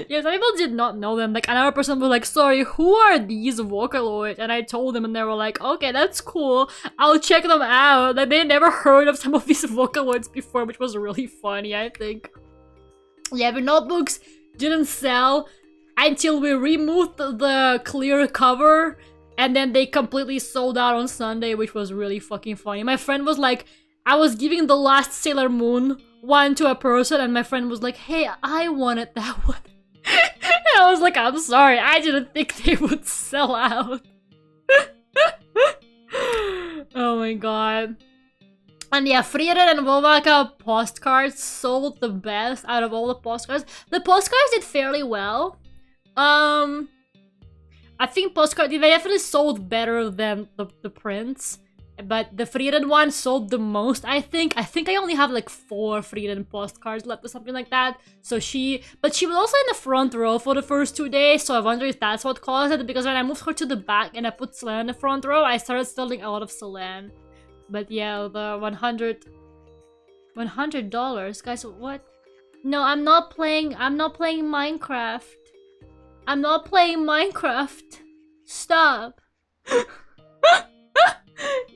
Yeah, some people did not know them. Like, another person was like, sorry, who are these Vocaloids? And I told them and they were like, okay, that's cool. I'll check them out. Like, they never heard of some of these Vocaloids before, which was really funny, I think. Yeah, the notebooks didn't sell until we removed the clear cover, and then they completely sold out on Sunday, which was really fucking funny. My friend was like, I was giving the last Sailor Moon one to a person, and my friend was like, hey, I wanted that one. And I was like, I'm sorry, I didn't think they would sell out. Oh my god. And yeah, Frieren and Wowaka postcards sold the best out of all the postcards. The postcards did fairly well. I think postcards, they definitely sold better than the prints. But the Frieren one sold the most, I think. I think I only have like 4 Frieren postcards left or something like that. So but she was also in the front row for the first 2 days. So I wonder if that's what caused it. Because when I moved her to the back and I put Selene in the front row, I started selling a lot of Selene. But yeah, the $100, guys, what? No, I'm not playing Minecraft. I'm not playing Minecraft. Stop.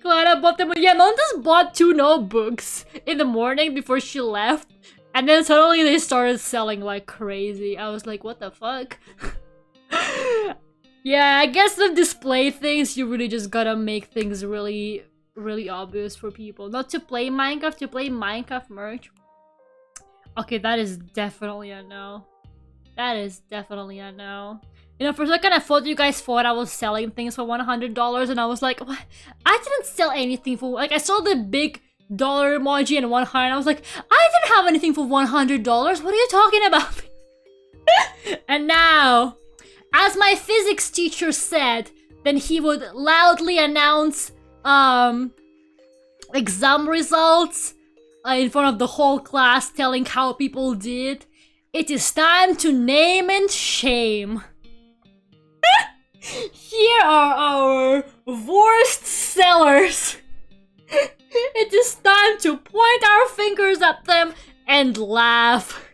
Glad I bought them. Yeah, Mom just bought 2 notebooks in the morning before she left. And then suddenly they started selling like crazy. I was like, what the fuck? Yeah, I guess the display things, you really just gotta make things really obvious for people. Not to play Minecraft, to play Minecraft merch. Okay, that is definitely a no. That is definitely a no. You know, for a second I thought you guys thought I was selling things for $100 and I was like, what? I didn't sell anything for, like, I saw the big dollar emoji and 100 and I was like, I didn't have anything for $100. What are you talking about? And now, as my physics teacher said, then he would loudly announce exam results in front of the whole class, telling how people did. It is time to name and shame. Here are our worst sellers. It is time to point our fingers at them and laugh.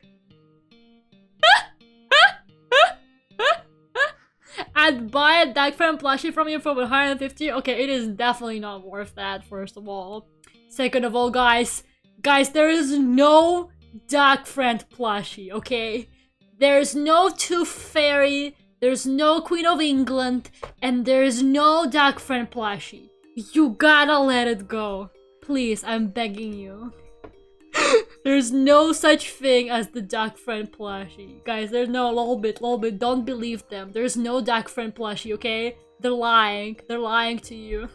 I'd buy a Dark Friend plushie from you for 150. Okay, it is definitely not worth that, first of all. Second of all, guys, there is no Dark Friend plushie, okay? There's no Tooth Fairy, there's no Queen of England, and there's no Dark Friend plushie. You gotta let it go. Please, I'm begging you. There's no such thing as the duck friend plushie. Guys, there's no little bit, don't believe them. There's no duck friend plushie, okay? They're lying to you.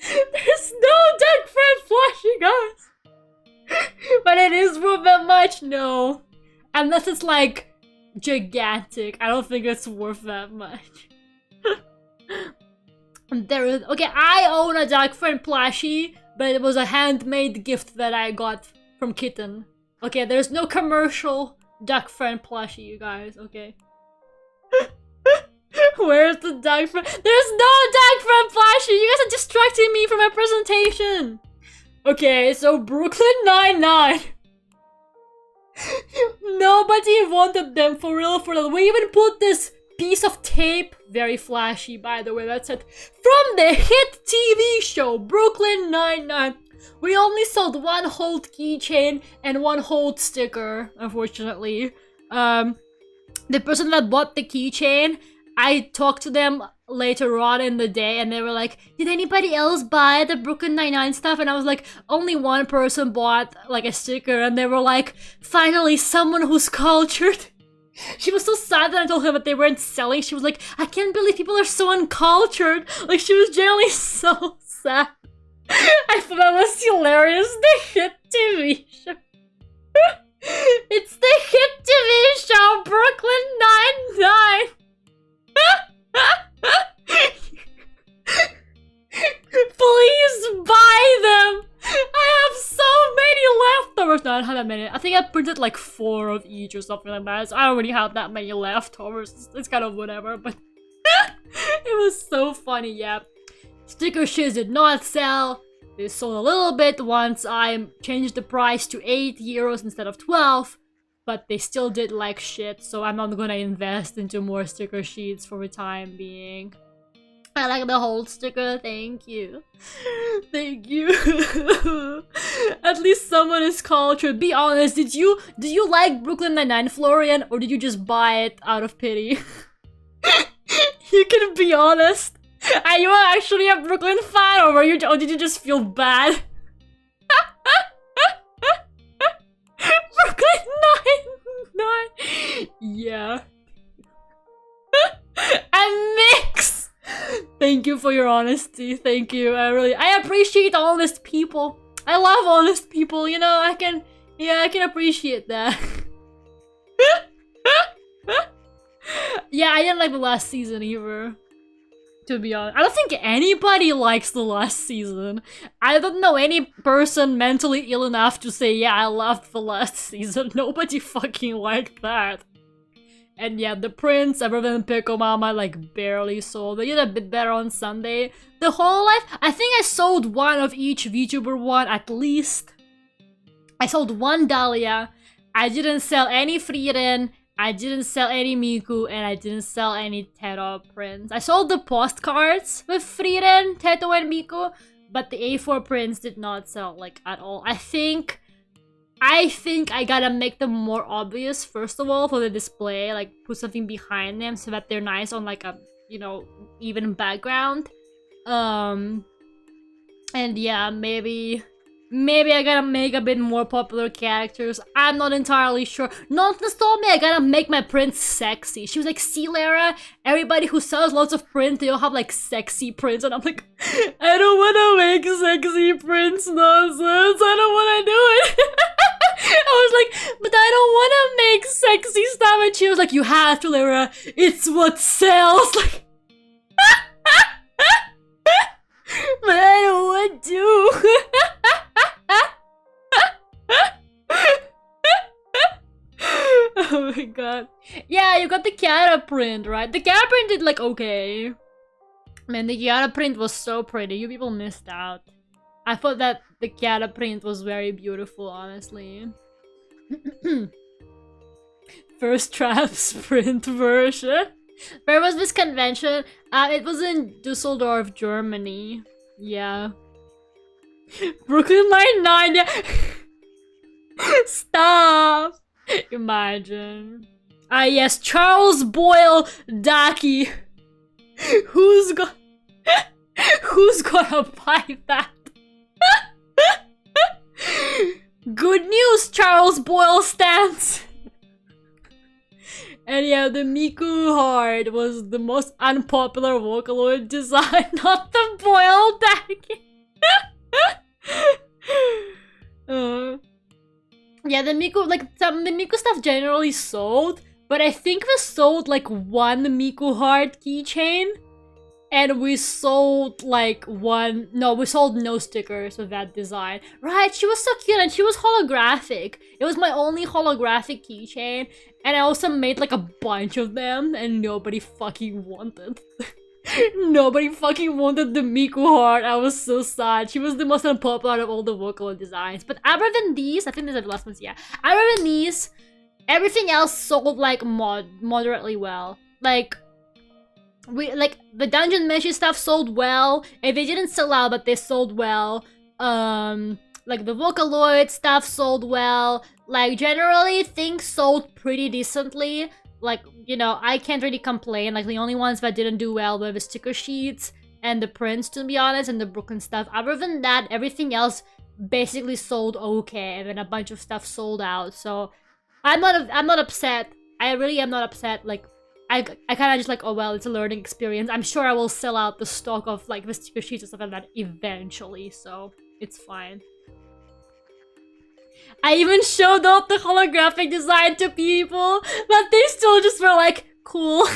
There's no duck friend plushie, guys! But it is worth that much? No. Unless it's like gigantic. I don't think it's worth that much. There is, okay, I own a duck friend plushie, but it was a handmade gift that I got from Kitten. Okay, there's no commercial duck friend plushie, you guys, okay? Where's the duck friend? There's no duck friend plushie! You guys are distracting me from my presentation! Okay, so Brooklyn Nine-Nine. Nobody wanted them for real. We even put this piece of tape, very flashy by the way, that's it, from the hit TV show Brooklyn Nine-Nine. We only sold one whole keychain and one whole sticker, unfortunately. The person that bought the keychain, I talked to them later on in the day and they were like, did anybody else buy the Brooklyn Nine-Nine stuff? And I was like, only one person bought like a sticker, and they were like, finally someone who's cultured. She was so sad that I told her that they weren't selling. She was like, I can't believe people are so uncultured. Like, she was genuinely so sad. I thought that was hilarious. The hit TV show. It's the hit TV show Brooklyn Nine-Nine. Please buy them. I have so many leftovers. No, I don't have that many. I think I printed like 4 of each or something like that. So I don't really have that many leftovers. It's kind of whatever, but it was so funny, yeah. Sticker sheets did not sell. They sold a little bit once I changed the price to 8 euros instead of 12. But they still did like shit, so I'm not gonna invest into more sticker sheets for the time being. I like the whole sticker, thank you. Thank you. At least someone is cultured. Be honest, did you like Brooklyn Nine-Nine, Florian, or did you just buy it out of pity? You can be honest. Are you actually a Brooklyn fan, or did you just feel bad? Brooklyn Nine-Nine. Yeah. A mix. Thank you for your honesty. Thank you. I appreciate honest people. I love honest people. You know, I can appreciate that. Yeah, I didn't like the last season either. To be honest, I don't think anybody likes the last season. I don't know any person mentally ill enough to say, yeah, I loved the last season. Nobody fucking liked that. And yeah, the Prince, other than Pickle Mama, like barely sold. They did a bit better on Sunday. The whole life, I think I sold one of each VTuber one at least. I sold one Dahlia. I didn't sell any Frieren. I didn't sell any Miku, and I didn't sell any Teto prints. I sold the postcards with Frieren, Teto, and Miku, but the A4 prints did not sell, like, at all. I think I gotta make them more obvious, first of all, for the display, like, put something behind them so that they're nice on, like, a, you know, even background. And yeah, maybe I gotta make a bit more popular characters. I'm not entirely sure. Nonsense told me I gotta make my prints sexy. She was like, see, Lera, everybody who sells lots of prints, they all have like sexy prints. And I'm like, I don't wanna make sexy prints, nonsense. I don't wanna do it. I was like, but I don't wanna make sexy stuff. And she was like, you have to, Lera. It's what sells. Like, but I don't want to. Oh my god. Yeah, you got the Kiara print, right? The Kiara print did like okay. Man, the Kiara print was so pretty. You people missed out. I thought that the Kiara print was very beautiful, honestly. First Traps print version. Where was this convention? It was in Dusseldorf, Germany. Yeah. Brooklyn Nine-Nine, yeah. Stop! Imagine. Ah yes, Charles Boyle Daki. Who's gonna buy that? Good news, Charles Boyle stance! And yeah, the Miku Heart was the most unpopular Vocaloid design, not the Boyle backing. Yeah, the Miku, like, the Miku stuff generally sold, but I think we sold like one Miku Heart keychain. And we sold like we sold no stickers with that design. Right, she was so cute and she was holographic. It was my only holographic keychain. And I also made like a bunch of them and nobody fucking wanted. Nobody fucking wanted the Miku Heart. I was so sad. She was the most unpopular out of all the Vocaloid designs. But other than these, I think these are the last ones, yeah. Other than these, everything else sold like moderately well. Like the Dungeon Meshi stuff sold well. If they didn't sell out, but they sold well. Like the Vocaloid stuff sold well. Like generally things sold pretty decently. Like, you know, I can't really complain. Like the only ones that didn't do well were the sticker sheets and the prints, to be honest, and the broken stuff. Other than that, everything else basically sold okay, and then a bunch of stuff sold out. So I'm not upset. I really am not upset. Like I kind of just like, oh well, it's a learning experience. I'm sure I will sell out the stock of like the sticker sheets and stuff like that eventually, so it's fine. I even showed off the holographic design to people, but they still just were like, cool.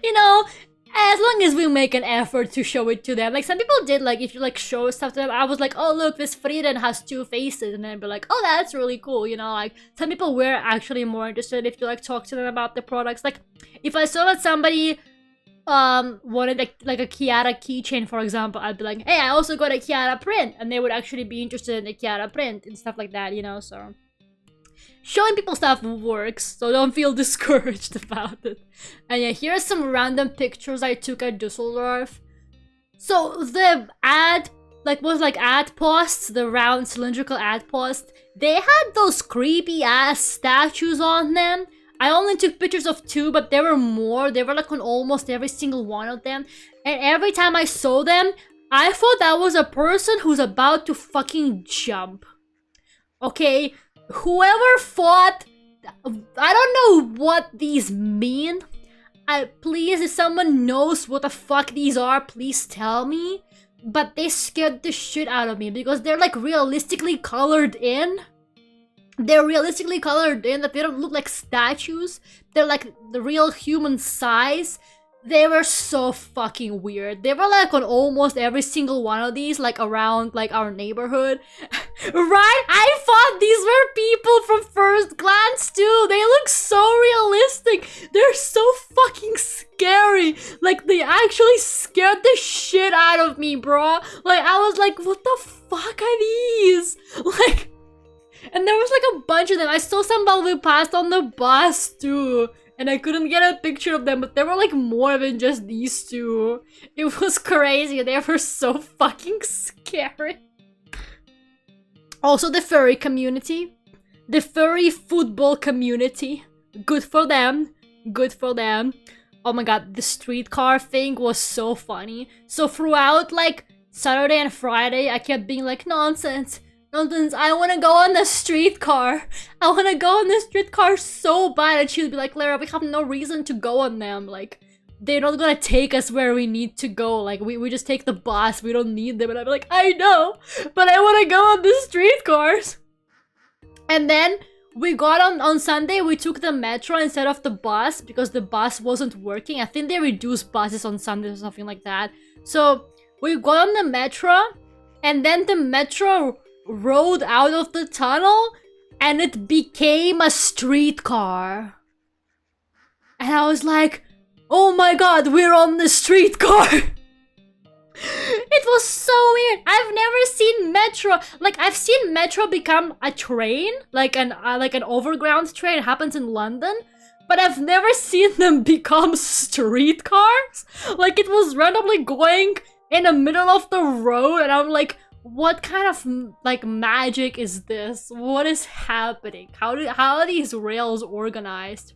You know, as long as we make an effort to show it to them. Like some people did, like if you like show stuff to them, I was like, oh look, this Frieden has 2 faces, and then be like, oh that's really cool, you know. Like some people were actually more interested if you like talk to them about the products. Like if I saw that somebody wanted like a Kiara keychain, for example, I'd be like, hey, I also got a Kiara print, and they would actually be interested in the Kiara print and stuff like that, you know. So showing people stuff works, so don't feel discouraged about it. And yeah, here are some random pictures I took at Dusseldorf. So the ad posts, the round cylindrical ad posts, they had those creepy ass statues on them. I only took pictures of 2, but there were more. They were like on almost every single one of them. And every time I saw them, I thought that was a person who's about to fucking jump. Okay? Whoever thought... I don't know what these mean. Please, if someone knows what the fuck these are, please tell me. But they scared the shit out of me because they're like realistically colored in. They're realistically colored in, that they don't look like statues. They're like the real human size. They were so fucking weird. They were like on almost every single one of these, like around like our neighborhood. Right? I thought these were people from first glance too. They look so realistic. They're so fucking scary. Like they actually scared the shit out of me, bro. Like I was like, what the fuck are these? Like, and there was like a bunch of them. I saw some while we passed on the bus too. And I couldn't get a picture of them, but there were like more than just these 2. It was crazy. They were so fucking scary. Also the furry community. The furry football community. Good for them. Good for them. Oh my god, the streetcar thing was so funny. So throughout like Saturday and Friday, I kept being like, nonsense. Nonsense, I want to go on the streetcar. I want to go on the streetcar so bad. And she would be like, Lera, we have no reason to go on them. Like, they're not gonna take us where we need to go. Like, we just take the bus. We don't need them. And I'd be like, I know, but I want to go on the streetcars. And then we got on Sunday, we took the metro instead of the bus because the bus wasn't working. I think they reduced buses on Sundays or something like that. So we got on the metro, and then the metro rode out of the tunnel and it became a streetcar. And I was like, oh my god, we're on the streetcar. It was so weird. I've never seen metro. Like, I've seen metro become a train, like an overground train. It happens in London. But I've never seen them become streetcars. Like, it was randomly going in the middle of the road, and I'm like, what kind of like magic is this? What is happening? How are these rails organized?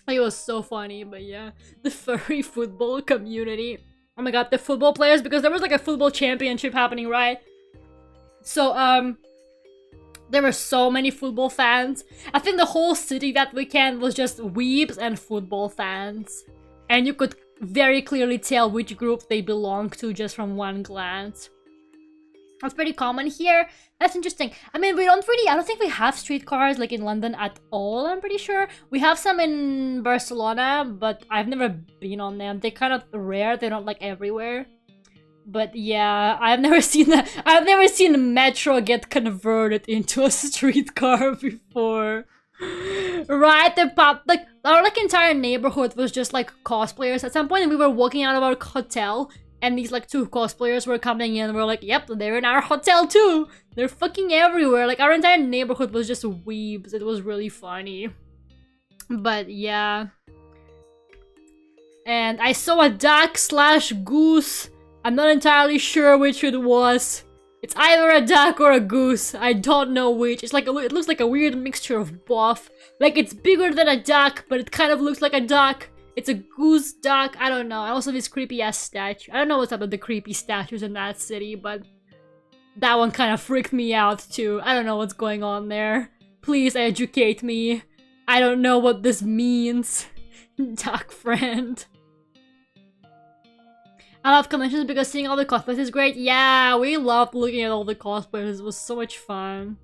It was so funny. But yeah, the furry football community. Oh my god, the football players, because there was like a football championship happening, right? So There were so many football fans. I think the whole city that weekend was just weebs and football fans. And you could very clearly tell which group they belonged to just from one glance. That's pretty common here. That's interesting. I mean, I don't think we have streetcars like in London at all, I'm pretty sure. We have some in Barcelona, but I've never been on them. They're kind of rare, they're not like everywhere. But yeah, I've never seen a metro get converted into a streetcar before. Right, our entire neighborhood was just like cosplayers. At some point we were walking out of our hotel and these like 2 cosplayers were coming in and we're like, yep, they're in our hotel too. They're fucking everywhere. Like our entire neighborhood was just weebs. It was really funny. But yeah. And I saw a duck/goose. I'm not entirely sure which it was. It's either a duck or a goose. I don't know which. It's like it looks like a weird mixture of both. Like it's bigger than a duck, but it kind of looks like a duck. It's a goose duck. I don't know. I also have this creepy ass statue. I don't know what's up with the creepy statues in that city, but that one kind of freaked me out too. I don't know what's going on there. Please educate me. I don't know what this means. Duck friend. I love conventions because seeing all the cosplays is great. Yeah, we loved looking at all the cosplays. It was so much fun.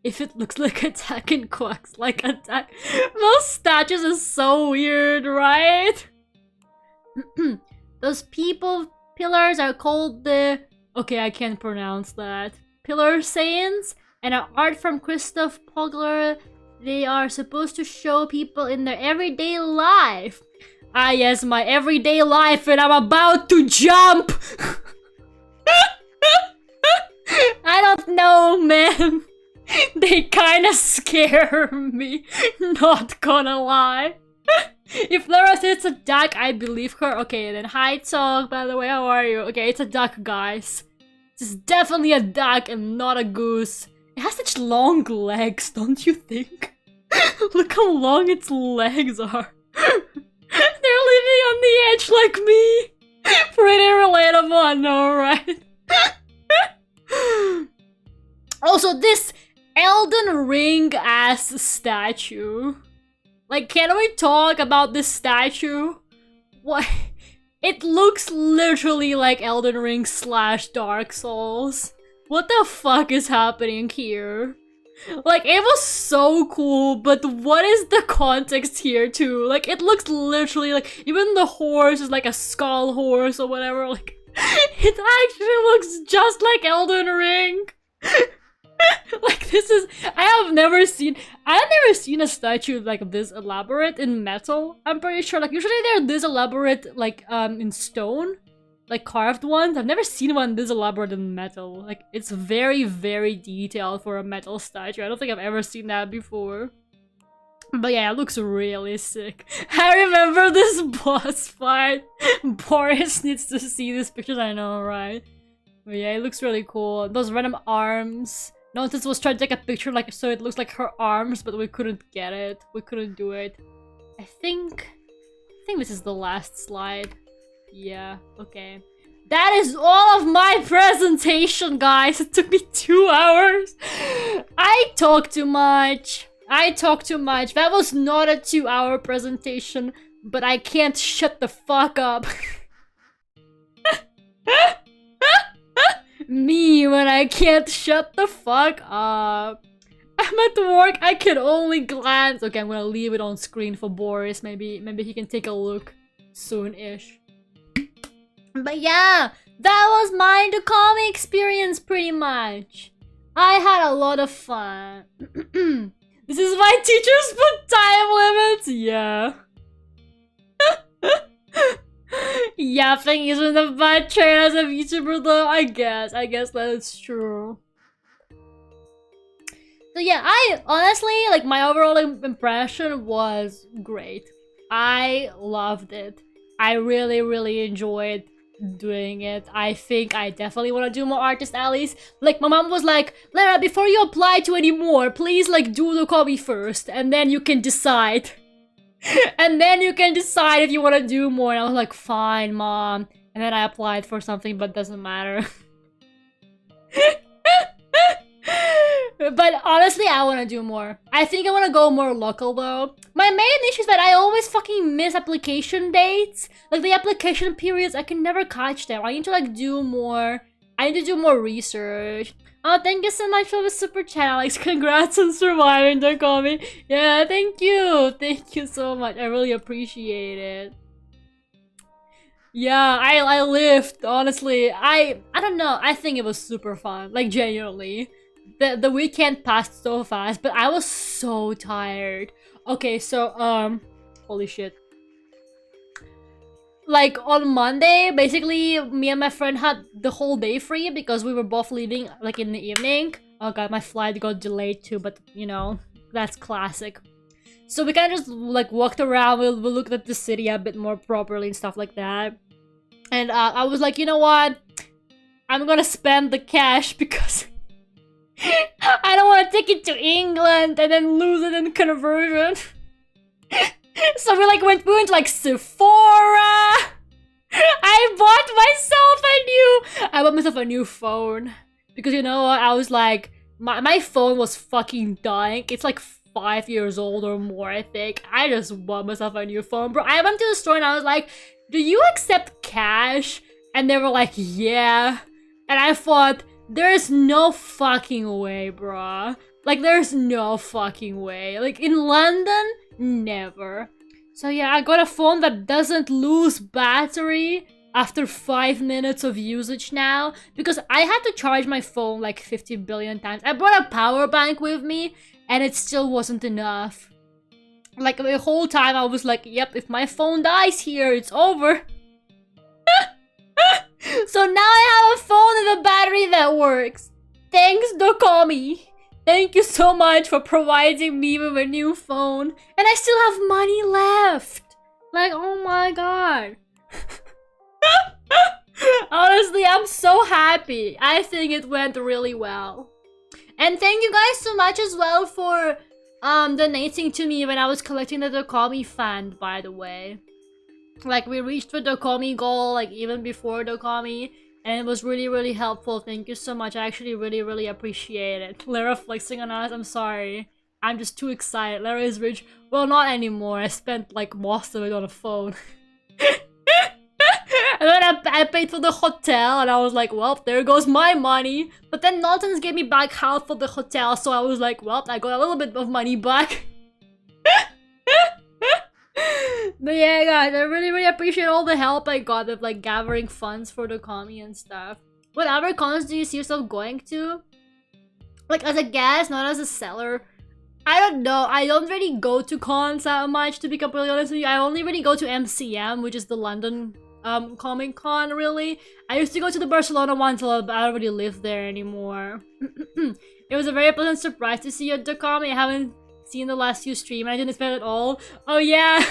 If it looks like a duck and quacks like a duck. Those statues are so weird, right? Those pillars are called the... Okay, I can't pronounce that. Pillar Saiyans and are art from Christoph Pogler. They are supposed to show people in their everyday life. Ah yes, my everyday life, and I'm about to jump! I don't know, man. They kinda scare me, not gonna lie. If Lera says it's a duck, I believe her. Okay, then hi Talk, by the way, how are you? Okay, it's a duck, guys. It's definitely a duck and not a goose. It has such long legs, don't you think? Look how long its legs are. They're living on the edge like me. Pretty relatable, I know, right? Also, this Elden Ring ass statue. Like, can we talk about this statue? What? It looks literally like Elden Ring / Dark Souls. What the fuck is happening here? Like, it was so cool, but what is the context here too? Like, it looks literally like, even the horse is like a skull horse or whatever, like, it actually looks just like Elden Ring. Like, this is, I've never seen a statue like this elaborate in metal. I'm pretty sure, like, usually they're this elaborate, like, in stone. Like carved ones. I've never seen one this elaborate in metal. Like, it's very, very detailed for a metal statue. I don't think I've ever seen that before. But yeah, it looks really sick. I remember this boss fight. Boris needs to see these pictures, I know, right? But yeah, it looks really cool. Those random arms. Nonsense was trying to take a picture like so it looks like her arms, but we couldn't get it. We couldn't do it. I think this is the last slide. Yeah, okay. That is all of my presentation, guys. It took me 2 hours. I talk too much. That was not a 2-hour presentation, but I can't shut the fuck up. Me when I can't shut the fuck up. I'm at work, I can only glance. Okay, I'm gonna leave it on screen for Boris. Maybe he can take a look soon-ish. But yeah, that was my DoKomi experience pretty much. I had a lot of fun. This is why teachers put time limits? Yeah. Yapping isn't a bad trait as a VTuber though, I guess that is true. So yeah, I honestly, like, my overall impression was great. I loved it. I really, really enjoyed doing it. I think I definitely want to do more artist alleys. Like, my mom was like, Lera, before you apply to any more, please, like, do DoKomi first, and then you can decide. And then you can decide if you want to do more. And I was like, fine, mom. And then I applied for something, but doesn't matter. But honestly, I want to do more. I think I want to go more local though. My main issue is that I always fucking miss application dates. Like the application periods, I can never catch them. I need to like do more. I need to do more research. Oh, thank you so much for the super chat, Alex. Congrats on surviving DoKomi. Yeah, thank you. Thank you so much. I really appreciate it. Yeah, I lived, honestly. I don't know. I think it was super fun. Like, genuinely. The weekend passed so fast, but I was so tired. Okay, so, holy shit. Like, on Monday, basically, me and my friend had the whole day free because we were both leaving, like, in the evening. Oh god, my flight got delayed too, but, you know, that's classic. So we kind of just, like, walked around, we looked at the city a bit more properly and stuff like that. And I was like, you know what? I'm gonna spend the cash because I don't want to take it to England and then lose it in conversion. So we went to like Sephora. I bought myself a new phone because you know what? I was like, my phone was fucking dying. It's like 5 years old or more, I think. I just bought myself a new phone, bro. I went to the store and I was like, do you accept cash? And they were like, yeah. And I thought, there's no fucking way, bruh. Like, there's no fucking way. Like, in London, never. So yeah, I got a phone that doesn't lose battery after 5 minutes of usage now. Because I had to charge my phone like 50 billion times. I brought a power bank with me, and it still wasn't enough. Like, the whole time I was like, yep, if my phone dies here, it's over. So now I have a phone with a battery that works. Thanks, DoKomi. Thank you so much for providing me with a new phone. And I still have money left. Like, oh my god. Honestly, I'm so happy. I think it went really well. And thank you guys so much as well for donating to me when I was collecting the DoKomi fan, by the way. Like, we reached the DoKomi goal, like, even before DoKomi, and it was really, really helpful. Thank you so much. I actually really, really appreciate it. Lera flexing on us, I'm sorry. I'm just too excited. Lera is rich. Well, not anymore. I spent, like, most of it on a phone. And then I paid for the hotel, and I was like, well, there goes my money. But then Norton's gave me back half of the hotel, so I was like, well, I got a little bit of money back. But yeah, guys, I really, really appreciate all the help I got with, like, gathering funds for DoKomi and stuff. What other cons do you see yourself going to? Like, as a guest, not as a seller. I don't know. I don't really go to cons that much, to be completely honest with you. I only really go to MCM, which is the London Comic Con, really. I used to go to the Barcelona one until I don't really live there anymore. It was a very pleasant surprise to see you at DoKomi. I haven't seen the last few streams. I didn't expect it all. Oh yeah.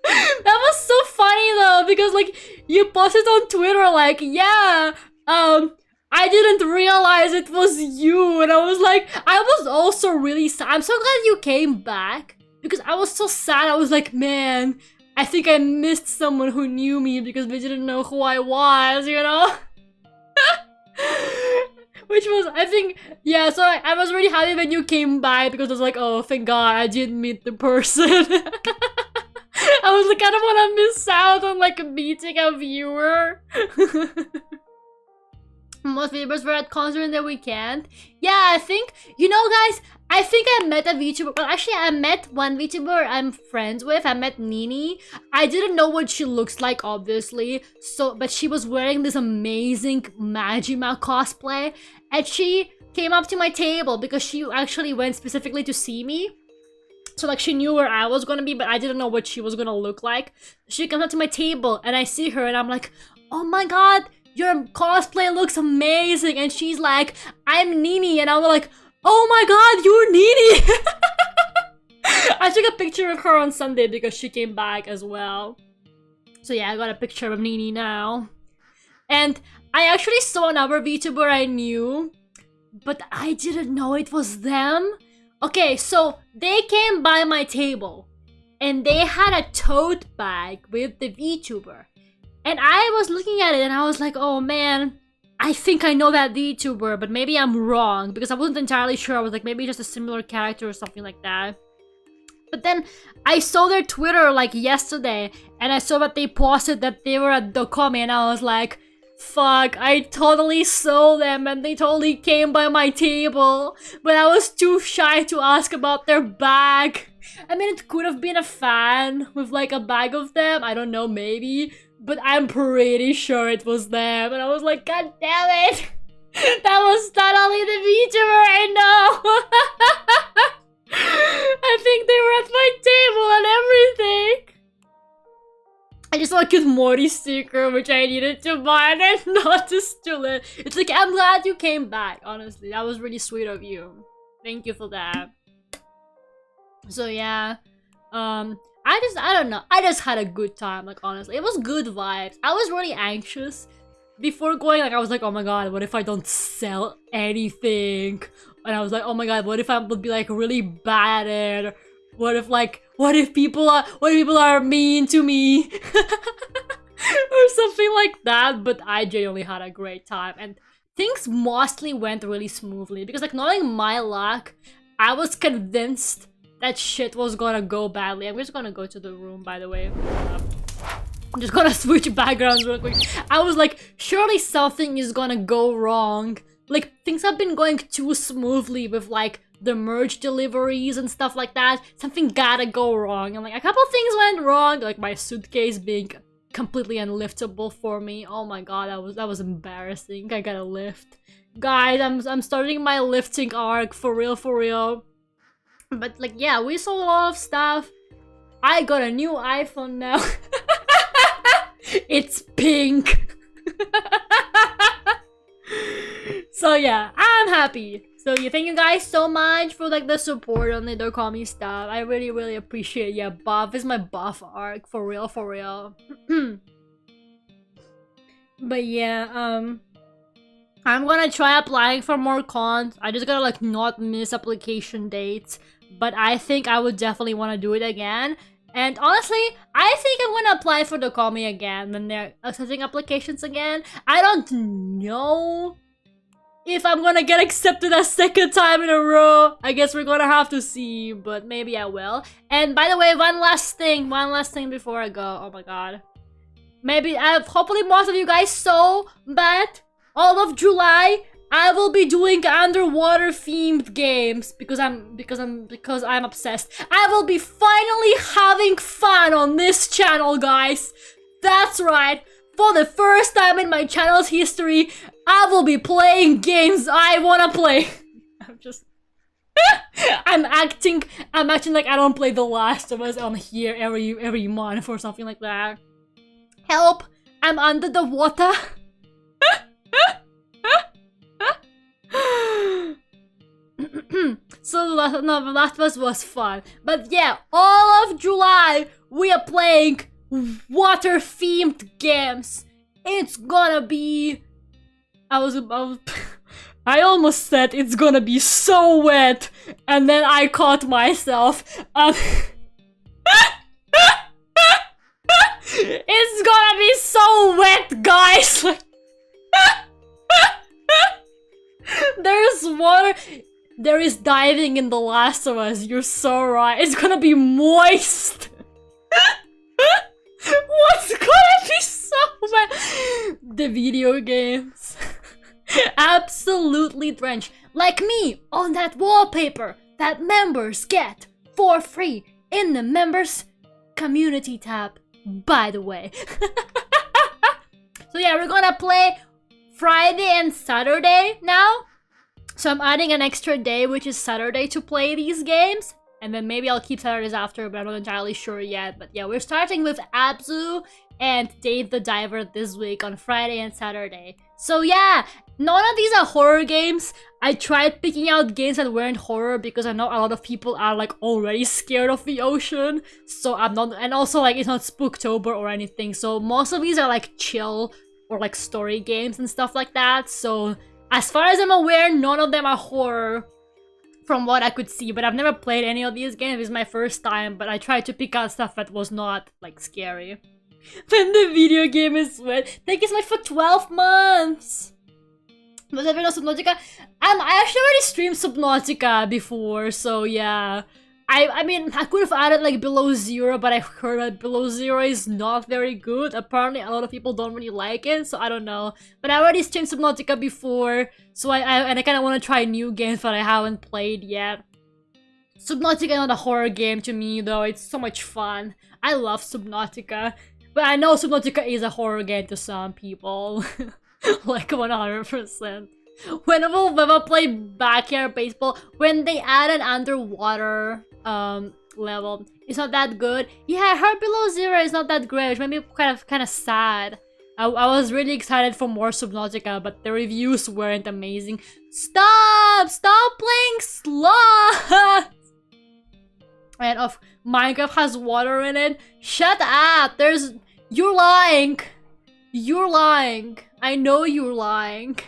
That was so funny though, because like you posted on Twitter like, yeah, I didn't realize it was you, and I was like, I was also really sad. I'm so glad you came back because I was so sad. I was like, man, I think I missed someone who knew me because they didn't know who I was, you know? Which was, I think, yeah, so I was really happy when you came back because I was like, oh, thank God I didn't meet the person. I was like, I don't want to miss out on like meeting a viewer. Most viewers were at concert in the weekend. Yeah, I think, you know guys, I think I met a VTuber. Well, actually, I met one VTuber I'm friends with. I met Nini. I didn't know what she looks like, obviously. So, but she was wearing this amazing Majima cosplay. And she came up to my table because she actually went specifically to see me. So, like, she knew where I was gonna be, but I didn't know what she was gonna look like. She comes up to my table, and I see her, and I'm like, oh my god, your cosplay looks amazing. And she's like, I'm Nini. And I was like, oh my god, you're Nini! I took a picture of her on Sunday because she came back as well. So yeah, I got a picture of Nini now. And I actually saw another VTuber I knew, but I didn't know it was them. Okay, so they came by my table and they had a tote bag with the VTuber. And I was looking at it and I was like, oh man, I think I know that VTuber, but maybe I'm wrong because I wasn't entirely sure. I was like, maybe just a similar character or something like that. But then I saw their Twitter like yesterday, and I saw that they posted that they were at DoKomi, and I was like, fuck, I totally saw them and they totally came by my table, but I was too shy to ask about their bag. I mean, it could have been a fan with like a bag of them, I don't know, maybe, but I'm pretty sure it was them, and I was like, god damn it! That was not only the VTuber I know! I think they were at my table and everything! I just saw a cute Morty sticker, which I needed to buy, and I noticed it. It's like, I'm glad you came back, honestly. That was really sweet of you. Thank you for that. So yeah, I don't know. I just had a good time, like, honestly. It was good vibes. I was really anxious before going. Like, I was like, oh my god, what if I don't sell anything? And I was like, oh my god, what if I would be like really bad at it? What if people are mean to me? Or something like that. But I genuinely had a great time, and things mostly went really smoothly because, like, knowing my luck, I was convinced that shit was gonna go badly. I'm just gonna go to the room, by the way. I'm just gonna switch backgrounds real quick. I was like, surely something is gonna go wrong. Like, things have been going too smoothly with, like, the merch deliveries and stuff like that. Something gotta go wrong. And, like, a couple things went wrong. Like, my suitcase being completely unliftable for me. Oh my god, that was embarrassing. I gotta lift. Guys, I'm starting my lifting arc, for real. But, like, yeah, we sold a lot of stuff. I got a new iPhone now. It's pink. So yeah, I'm happy. So yeah, thank you guys so much for, like, the support on the DoKomi stuff. I really appreciate it. Yeah, buff is my buff arc, for real. But yeah, I'm gonna try applying for more cons. I just gotta, like, not miss application dates. But I think I would definitely want to do it again. And honestly, I think I'm gonna apply for DoKomi again when they're accepting applications again. I don't know if I'm gonna get accepted a second time in a row. I guess we're gonna have to see, but maybe I will. And by the way, one last thing before I go. Oh my god. Maybe, hopefully most of you guys saw that all of July I will be doing underwater themed games because I'm obsessed. I will be finally having fun on this channel, guys. That's right. For the first time in my channel's history, I will be playing games I wanna play. I'm acting like I don't play The Last of Us on here every month or something like that. Help! I'm under the water. So The Last of Us was fun. But yeah, all of July we are playing water-themed games. It's gonna be... I almost said it's gonna be so wet, and then I caught myself. It's gonna be so wet, guys! There's water. There is diving in The Last of Us. You're so right. It's gonna be moist. What's gonna be so bad? The video games. Absolutely drenched. Like me on that wallpaper that members get for free in the members community tab, by the way. So yeah, we're gonna play Friday and Saturday now. So I'm adding an extra day, which is Saturday, to play these games. And then maybe I'll keep Saturdays after, but I'm not entirely sure yet. But yeah, we're starting with Abzu and Dave the Diver this week on Friday and Saturday. So yeah, none of these are horror games. I tried picking out games that weren't horror because I know a lot of people are, like, already scared of the ocean. So I'm not, and also, like, it's not Spooktober or anything. So most of these are, like, chill or, like, story games and stuff like that. So as far as I'm aware, none of them are horror from what I could see, but I've never played any of these games. It's my first time, but I tried to pick out stuff that was not, like, scary. When the video game is wet. Thank you so much for 12 months! But if you know Subnautica, I actually already streamed Subnautica before, so yeah. I mean, I could have added like Below Zero, but I heard that Below Zero is not very good. Apparently, a lot of people don't really like it, so I don't know. But I already streamed Subnautica before, so I kind of want to try new games that I haven't played yet. Subnautica is not a horror game to me, though. It's so much fun. I love Subnautica, but I know Subnautica is a horror game to some people. Like 100%. Whenever we play backyard baseball, when they add an underwater level, it's not that good. Yeah, I heard Below Zero is not that great, which made me kind of sad. I was really excited for more Subnautica, but the reviews weren't amazing. Stop playing slots. And of Minecraft has water in it. Shut up! You're lying. You're lying. I know you're lying.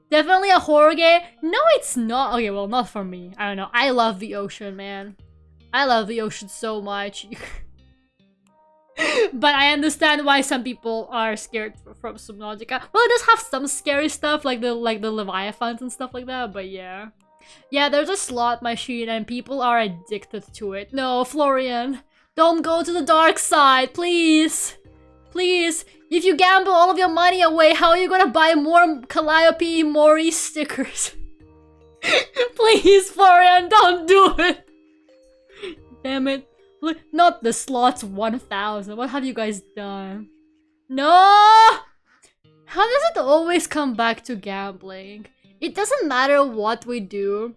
Definitely a horror game? No, it's not. Okay, well, not for me. I don't know. I love the ocean, man. I love the ocean so much. But I understand why some people are scared from Subnautica. Well, it does have some scary stuff, like the Leviathans and stuff like that, but yeah. Yeah, there's a slot machine and people are addicted to it. No, Florian, don't go to the dark side, please. Please. If you gamble all of your money away, how are you gonna buy more Calliope Mori stickers? Please, Florian, don't do it! Damn it. Look, not the slots 1000. What have you guys done? No! How does it always come back to gambling? It doesn't matter what we do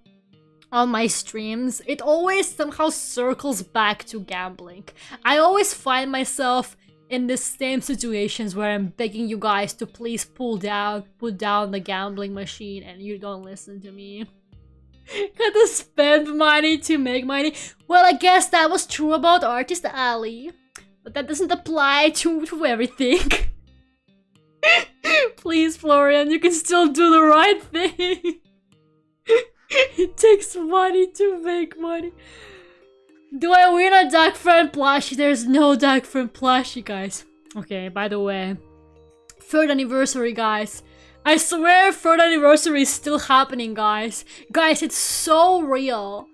on my streams, it always somehow circles back to gambling. I always find myself in the same situations where I'm begging you guys to please put down the gambling machine and you don't listen to me. Got to spend money to make money. Well, I guess that was true about Artist Alley, but that doesn't apply to everything. Please, Florian, you can still do the right thing. It takes money to make money. Do I win a Duck Friend plushie? There's no Duck Friend plushie, guys. Okay, by the way, 3rd anniversary, guys. I swear 3rd anniversary is still happening, guys. Guys, it's so real.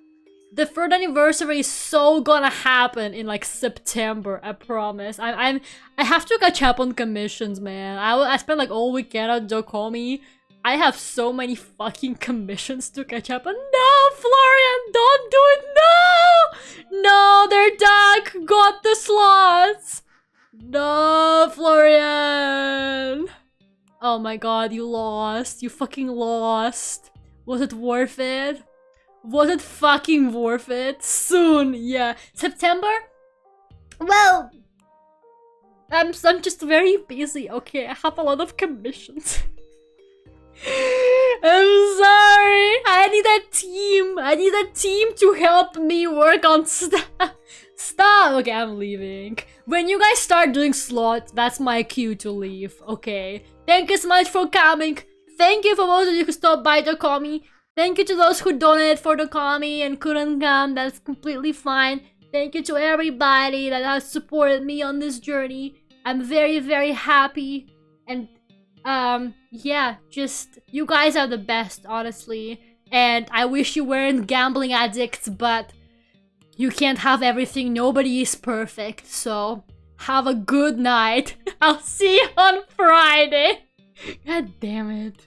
The 3rd anniversary is so gonna happen in like September, I promise. I have to catch up on commissions, man. I spent like all weekend at DoKomi. I have so many fucking commissions to catch up on. No, Florian, don't do it. No! No, their duck got the slots. No, Florian. Oh my god, you lost. You fucking lost. Was it worth it? Was it fucking worth it? Soon, yeah. September? Well, I'm just very busy, okay? I have a lot of commissions. I'm sorry. I need a team. I need a team to help me work on stuff. Stop. Okay, I'm leaving. When you guys start doing slots, that's my cue to leave. Okay. Thank you so much for coming. Thank you for those of you who stopped by DoKomi. Thank you to those who donated for DoKomi and couldn't come. That's completely fine. Thank you to everybody that has supported me on this journey. I'm very, very happy. And yeah, just you guys are the best, honestly. And I wish you weren't gambling addicts, but you can't have everything. Nobody is perfect. So have a good night. I'll see you on Friday. God damn it.